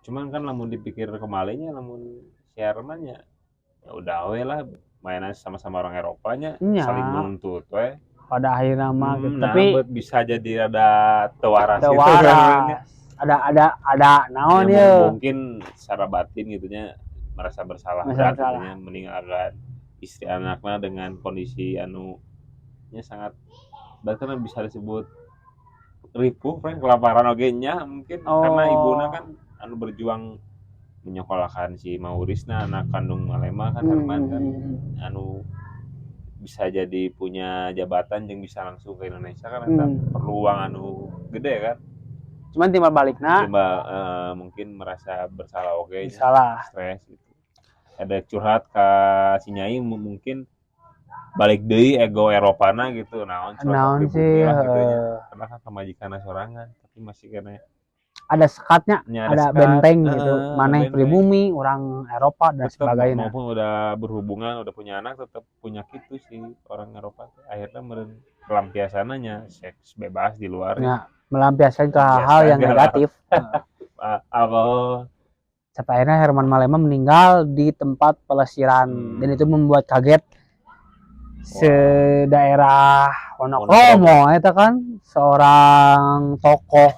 Cuman kan lamun dipikir kemalinya lamun si Herman ya udah we lah mainan sama-sama orang Eropanya saling menuntut we. Pada akhirnya mah gitu. Tapi bisa jadi ada tewaras gitu. Ada naon ya. Mungkin secara batin gitunya merasa bersalah berat gitunya meninggalkan istri anaknya dengan kondisi anunya sangat bahkan bisa disebut ripuh, friend, kelaparan ogenya mungkin karena ibunya kan anu berjuang menyekolahkan si Maurisna anak kandung Malema kan Herman kan anu bisa jadi punya jabatan yang bisa langsung ke Indonesia kan perlu uang anu gede kan. Cuman timbal balikna mungkin merasa bersalah stres gitu. Ada curhat ke si Nyai mungkin balik deui ego Eropana gitu naon sih gitu ya. Karena kan pemajikanna sorangan tapi masih kena ada sekatnya, ada benteng gitu. Maneh pribumi, orang Eropa dan sebagainya. Maupun udah berhubungan, udah punya anak, tetap punya gitu sih orang Eropa. Akhirnya pelampiasannya seks bebas di luar. Ya, melampiaskan ke hal yang negatif. Alkohol. Sampai akhirnya Herman Malema meninggal di tempat pelesiran dan itu membuat kaget sedaerah Wonokromo itu kan seorang tokoh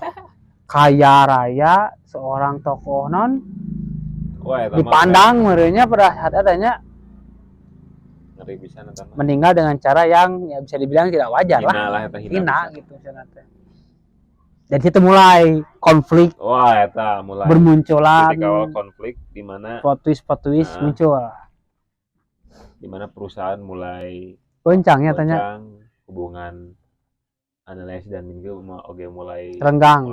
kaya raya, seorang tokoh dipandang merenya pada saat adanya meninggal dengan cara yang ya bisa dibilang tidak wajar hina gitu. Dan situ mulai konflik mulai bermunculan konflik di mana plot-twist muncul di mana perusahaan mulai goncang hubungan Analias dan Minggu mulai renggang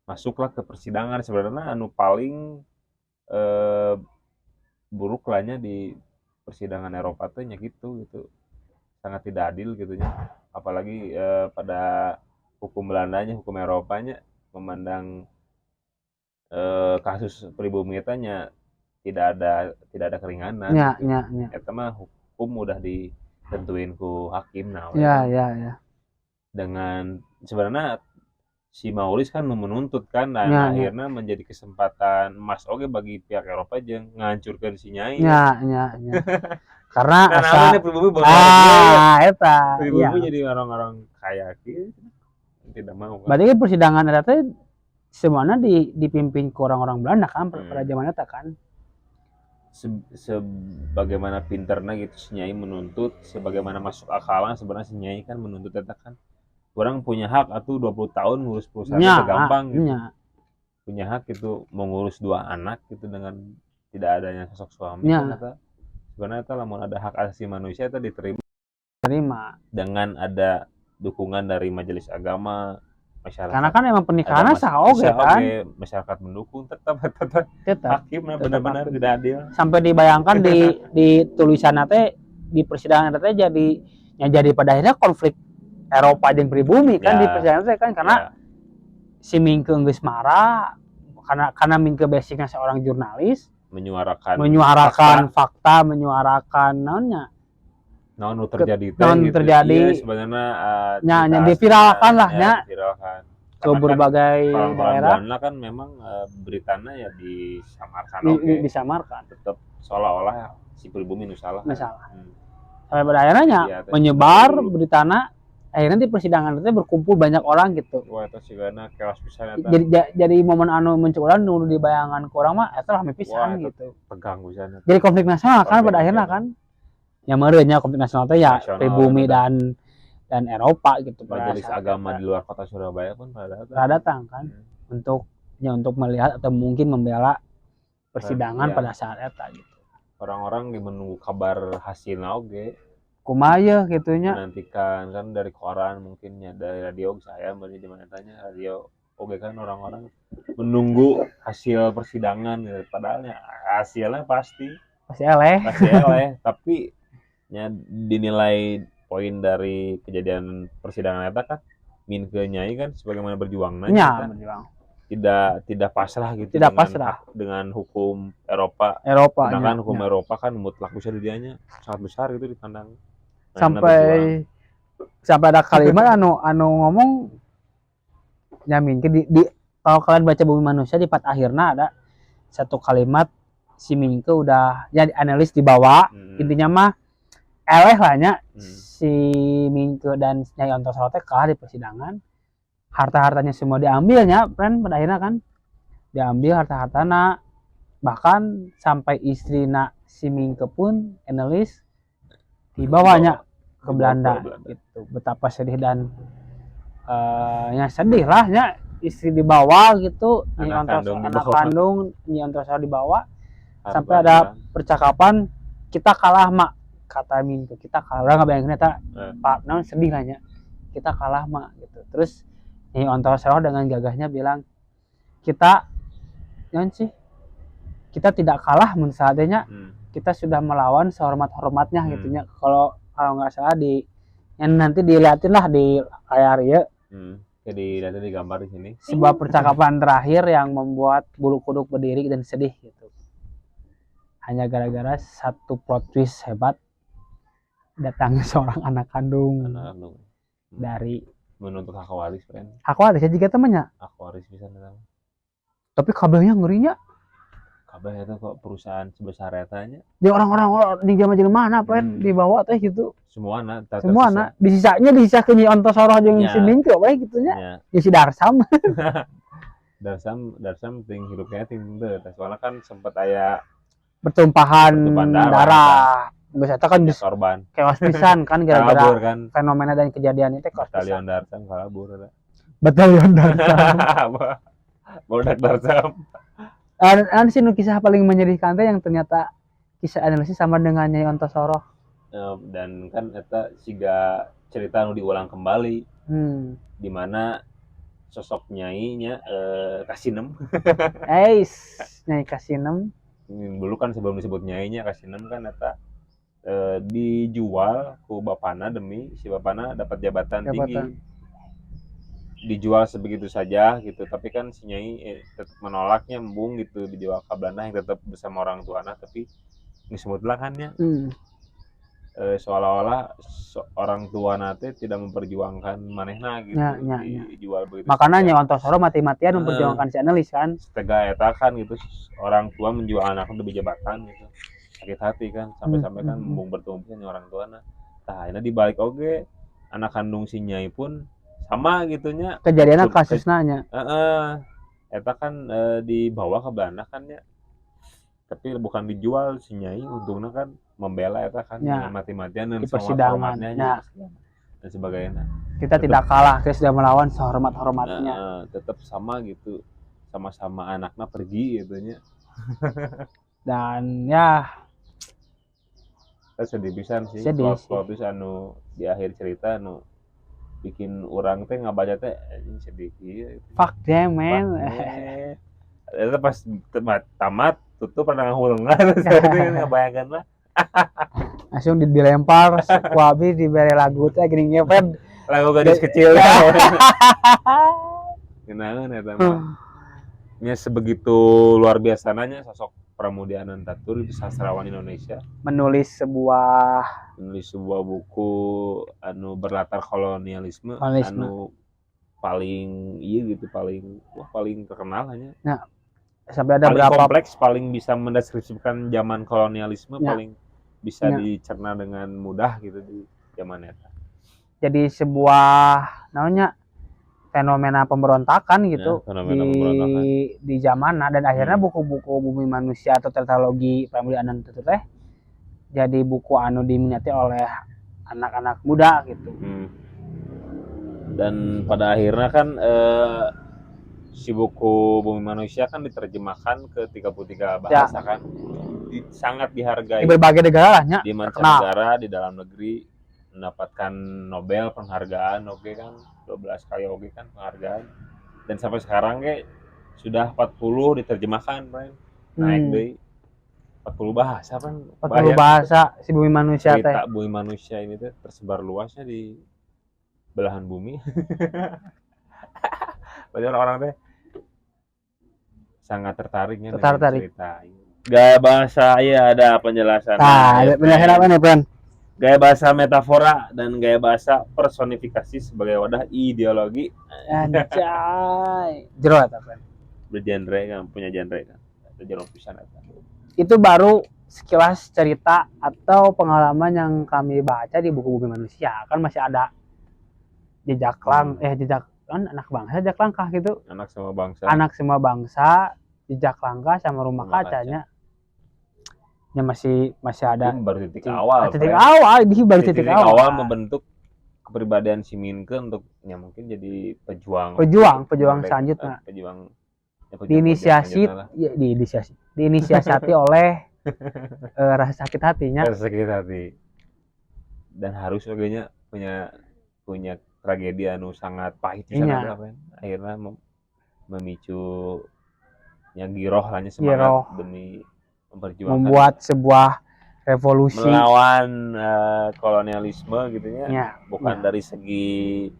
masuklah ke persidangan. Sebenarnya anu paling buruk lahnya di persidangan Eropa tuh gitu sangat tidak adil gitunya, apalagi pada hukum Belandanya, hukum Eropanya memandang kasus pribumi tanya tidak ada keringanan. Eta mah hukum udah ditentuin ku hakim ya. Dengan sebenarnya si Mauris kan menuntut kan dan akhirnya menjadi kesempatan emas oke bagi pihak Eropa jeung ngancurkeun si Nyai. Karena pribumi jadi orang-orang kaya gitu tidak mau kan. Berarti persidangan eta semuanya dipimpin ke orang-orang Belanda kan pada zaman eta kan. Sebagaimana pinternya gitu si Nyai menuntut, sebagaimana masuk akalnya sebenarnya si Nyai kan menuntut eta kan orang punya hak atau 20 tahun ngurus perusahaan itu gampang gitu. Punya hak itu mengurus 2 anak gitu dengan tidak adanya sosok suami kan eta sebenarnya eta lamun ada hak asasi manusia eta diterima dengan ada dukungan dari majelis agama masyarakat. Karena kan emang pernikahannya sah oge kan. Masyarakat mendukung tetap hakim benar-benar tidak adil. Sampai dibayangkan di tulisan teh di persidangan teh jadi pada akhirnya konflik Eropa jeung pribumi kan di persidangan teh kan karena si Mingke geus marah karena Mingke basicnya seorang jurnalis menyuarakan fakta, menyuarakan naonnya terjadi iya, sebenarnya diviralkan lah viralkan ke berbagai daerah kan memang beritanya ya disamarkan disamarkan tetap seolah-olah si pribumi nu salah sampai pada akhirnya menyebar beritana akhirnya di persidangan itu berkumpul banyak orang gitu. Wah eta sigana kelas pisan eta. Jadi momen anu muncul urang nu di bayangan ku urang mah eta rame pisan gitu. Tegang pisan. Jadi konflik nasional kan pada akhirnya kan. Ya meureunnya konflik nasional teh ya pribumi dan Eropa gitu. Majelis agama di luar kota Surabaya pun pada datang kan untuk melihat atau mungkin membela persidangan pada saat eta gitu. Orang-orang menunggu kabar hasilnya oge. Kumaha gitunya. Menantikan kan dari koran mungkin ya dari radio saya di mana tanya radio oge kan orang-orang menunggu hasil persidangan gitu. Padahal hasilnya pasti eleh tapi nya dinilai poin dari kejadian persidangan eta kan min ke nyai kan sebagaimana berjuangnya kan berjuang. Tidak pasrah gitu dengan hukum Eropa. Sedangkan hukum Eropa kan mutlak bisa didianya sangat besar gitu dipandang. Sampai ada kalimat anu ngomong nyamin di kalau kalian baca Bumi Manusia di part akhirnya ada satu kalimat si Mingke udah jadi analis dibawa intinya mah eleh lah nya si Mingke dan Nyai Antasaro kalah di persidangan, harta-hartanya semua diambilnya friend pada akhirnya kan diambil harta-hartana, bahkan sampai istrina si Mingke pun analis dibawanya ke Belanda gitu. Betapa sedih dan ya sedih lah ya istri dibawa gitu, anak kandung Nyai Antasaro dibawa. Sampai ada percakapan kita kalah mak, kata Mingke kita kalah, orang nggak bayangin eta Pak naon sedih lah ya kita kalah mak gitu. Terus Nyai Antasaro dengan gagahnya bilang kita tidak kalah menurut saatnya kita sudah melawan sehormat-hormatnya gitunya. Kalau nggak salah yang nanti dilihatin lah di layar ya. Jadi nanti digambar di sini. Sebuah percakapan terakhir yang membuat bulu kuduk berdiri dan sedih gitu. Hanya gara-gara satu plot twist hebat datangnya seorang anak kandung dari menuntut hak waris, friend. Hak waris juga temannya. Hak waris bisa datang. Tapi kabelnya ngerinya. Kabel itu kok perusahaan sebesar etanya. Di orang-orang di zaman mana, friend, dibawa teh gitu. Semua anak. Disisa ke Nyai Antasaro jeung si Mingke we gitu nya. Ya si Darsam. Darsam ting hidupnya ting teu. Soalnya kan sempat aya pertumpahan darah. Biasanya kan korban. Kewas pisan kan gara-gara kan. Fenomena dan kejadian itu Batalion Darsam kalabur. Batalion Darsam. Bodak Darsam. Ada sih kisah paling menyedihkan teh yang ternyata kisah analisis sama dengan Nyai Antasaro. Dan kan eta siga cerita nu diulang kembali. Di mana sosok nyainya Kasinem. Nyai Kasinem. Dulu kan sebelum disebut nyainya Kasinem kan eta dijual ku bapana demi si bapana dapat jabatan tinggi. Dijual sebegitu saja gitu, tapi kan si Nyai tetap menolaknya embung gitu, dijual ke Belanda yang tetap bersama orang tuanya, tapi disebutlah kan ya seolah-olah orang tua nate tidak memperjuangkan manehna gitu, dijual begitu. Makanya Nyai Antasaro mati-matian memperjuangkan si analis kan, setega eta kan gitu, orang tua menjual anaknya demi jabatan gitu, sakit hati kan, sampai-sampai kan embung bertumbuh orang tuanya. Nah ini dibalik oge anak kandung si Nyai pun sama gitunya kejadiannya kasus nanya eta kan dibawa ke Belanda kan ya, tapi bukan dijual si Nyai, untungnya kan membela eta kan mati-matian dan persidangan dan sebagainya. Kita tidak kalah, kita sudah melawan sehormat-hormatnya. Tetap sama gitu, sama-sama anaknya pergi gitunya. Dan ya sedih pisan sih plot twist anu di akhir cerita anu bikin orang teh ngabaca teh sedih gitu. Fuck them man. Itu pas tamat tutup pada ngahulungan ngabayangkeun lah. Langsung dilempar ku abi dibere lagu teh geuning ngepet. Lagu gadis kecil. Genaeun eta mah. Nya sebegitu luar biasa nanya sosok Pramudia Anantatur itu sastrawan Indonesia. Menulis sebuah buku anu berlatar kolonialisme. Anu paling gitu paling terkenal hanya. Nah, sampai ada paling berapa kompleks, paling bisa mendeskripsikan zaman kolonialisme, paling bisa dicerna dengan mudah gitu di zaman eta. jadi sebuah namanya fenomena pemberontakan gitu di zamanna, dan akhirnya buku-buku Bumi Manusia atau Tetralogi Pramudia Ananta itu teh jadi buku anu diminati oleh anak-anak muda gitu. Dan pada akhirnya kan si buku Bumi Manusia kan diterjemahkan ke 33 bahasa kan, sangat dihargai di berbagai negara lah, di mancanegara, di dalam negeri, mendapatkan Nobel penghargaan, oke kan 12 kali oke kan penghargaan, dan sampai sekarang kayak sudah 40 diterjemahkan, Bang. Naik deh 40 bahasa kan, 40 bahasa si Bumi Manusia teh. Cerita Bumi Manusia ini tuh tersebar luasnya di belahan bumi. Banyak orang-orang teh sangat tertariknya dengan cerita. Gaya bahasa ya ada penjelasan. Penjelasan apa nih, Bang? Gaya bahasa metafora dan gaya bahasa personifikasi sebagai wadah ideologi. Anjay. Jero eta, Bang. Bergenre kan, punya genre kan. Atau jero pisan eta. Itu baru sekilas cerita atau pengalaman yang kami baca di buku Bumi Manusia. Kan masih ada jejak jejak kan anak bangsa, jejak langkah gitu. Anak semua bangsa, jejak langkah sama rumah kacanya. Ya masih ada baru titik awal. Baru titik awal membentuk kepribadian si Minke untuk ya mungkin jadi pejuang selanjutnya. Diinisiasi oleh rasa sakit hatinya. Rasa sakit hati. Dan harus sebagainya punya tragedi anu sangat pahit di sana kan. Akhirnya memicu yang giroh hanya semangat demi membuat sebuah revolusi melawan kolonialisme gitu ya. Bukan dari segi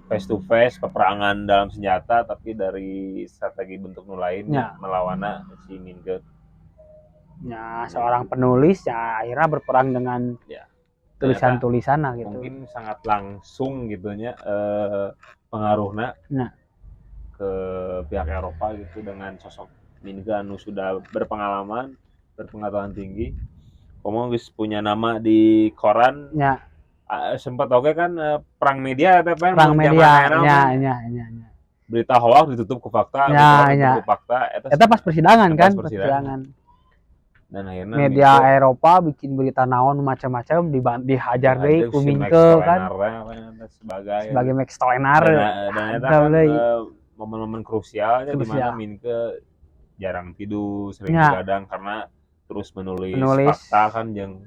face to face peperangan dalam senjata, tapi dari strategi bentuk lain melawan si Minke. Seorang penulis akhirnya berperang dengan tulisan-tulisan gitu. Mungkin sangat langsung gitunya pengaruhnya ke pihak Eropa gitu dengan sosok Minke anu sudah berpengalaman, berpengetahuan tinggi. Ngomong geus punya nama di koran. Sempat kan perang media perang media. Berita hoax ditutup ke fakta, ditutup fakta. Eta pas persidangan kan, persidangan. Dan akhirnya media Eropa bikin berita naon macam-macam dihajar deui ku Minke kan. Sebagai Max Steiner. Dan eta kan momen-momen krusialnya di mana Minke jarang tidur, sering begadang karena terus menulis fakta kan yang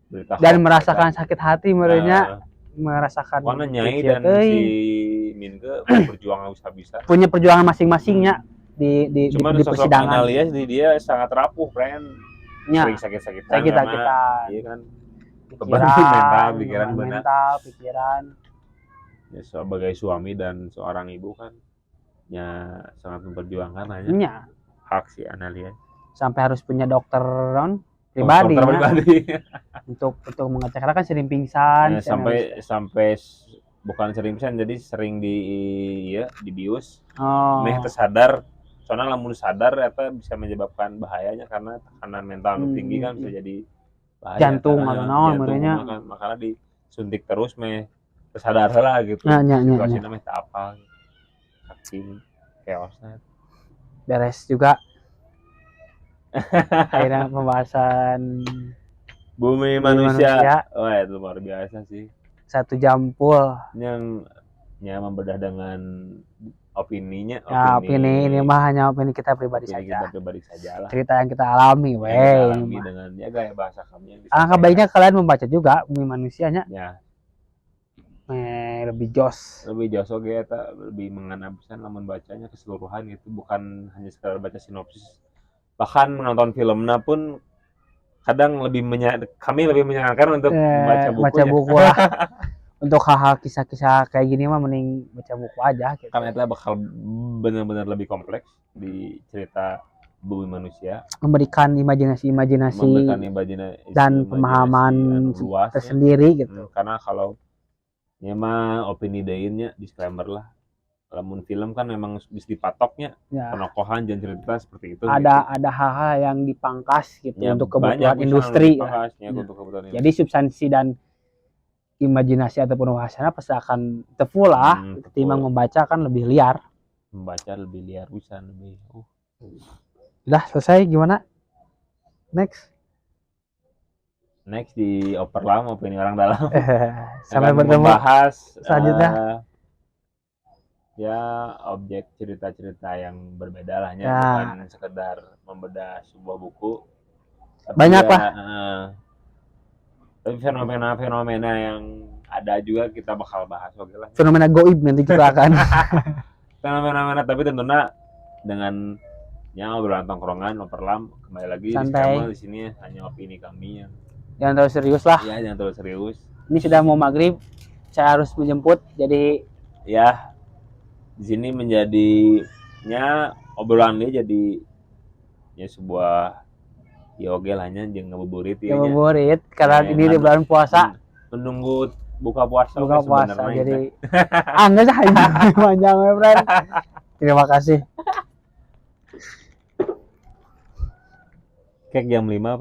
berita dan merasakan sakit hati merenya, merasakan karena Nyai dan si Minke berjuang habis-habisan, punya perjuangan masing-masingnya di persidangan. Alias dia sangat rapuh, friend. Sering sakit-sakitan. Iya kan. Beban mental, pikiran. Ya, sebagai suami dan seorang ibu kan sangat memperjuangkan hanya hak si Analia. Sampai harus punya dokter pribadi untuk mengecek, karena kan sering pingsan. Sampai bukan sering pingsan, jadi sering dibius. Tersadar. Soalnya lamun sadar eta bisa menyebabkan bahayanya karena tekanan mental tinggi kan bisa jadi bahaya. Jantung atau naon merenya. Makanya disuntik terus tersadar lah gitu. Situasinya teh apa. Saking chaosnya. Beres juga. Akhirnya pembahasan Bumi Manusia. Wah, itu luar biasa sih. 1 jam full. Yang membedah dengan opininya. Opini ini mah hanya opini kita pribadi saja. Lah. Cerita yang kita alami, dengan gaya bahasa kami yang alangkah baiknya kalian membaca juga Bumi Manusianya. Lebih jos oke, lebih mengena pisan lamun bacanya keseluruhan gitu, bukan hanya sekedar baca sinopsis. Bahkan menonton filmnya pun kadang kami lebih menyarankan untuk baca buku lah. Untuk hal-hal kisah-kisah kayak gini mah mending baca buku aja gitu. Karena itu bakal benar-benar lebih kompleks di cerita Bumi Manusia, memberikan imajinasi dan pemahaman tersendiri gitu. Karena kalau mah opini dainnya disclaimer lah. Lamun film kan memang bisa dipatoknya penokohan dan cerita seperti itu. Ada hal-hal yang dipangkas gitu untuk kebutuhan industri. Jadi substansi dan imajinasi ataupun wahana pasti akan tefu lah. Ketimbang membaca kan lebih liar. Membaca lebih liar, bisa lebih. Udah selesai, gimana? Next Dioper lama opini orang dalam. Sampai bertemu membahas selanjutnya. Ya objek cerita-cerita yang berbeda lah ya, bukan sekedar membedah sebuah buku. Banyak lah. Tapi fenomena-fenomena yang ada juga kita bakal bahas, oke lah. Fenomena goib nanti kita akan. Fenomena tapi tentunya dengan yang obrolan tongkrongan, operlam, kembali lagi di sini hanya opini kami yang jangan terlalu serius lah. Iya, jangan terlalu serius. Ini sudah mau maghrib, saya harus menjemput, jadi ya di sini menjadinya obrolan dia jadi ya sebuah oge lah nya jeung ngabuburit ya. Ngabuburit karena ini di bulan puasa. Menunggu buka puasa jadi enggak sih panjang ya, friend. Terima kasih. Kayak jam 5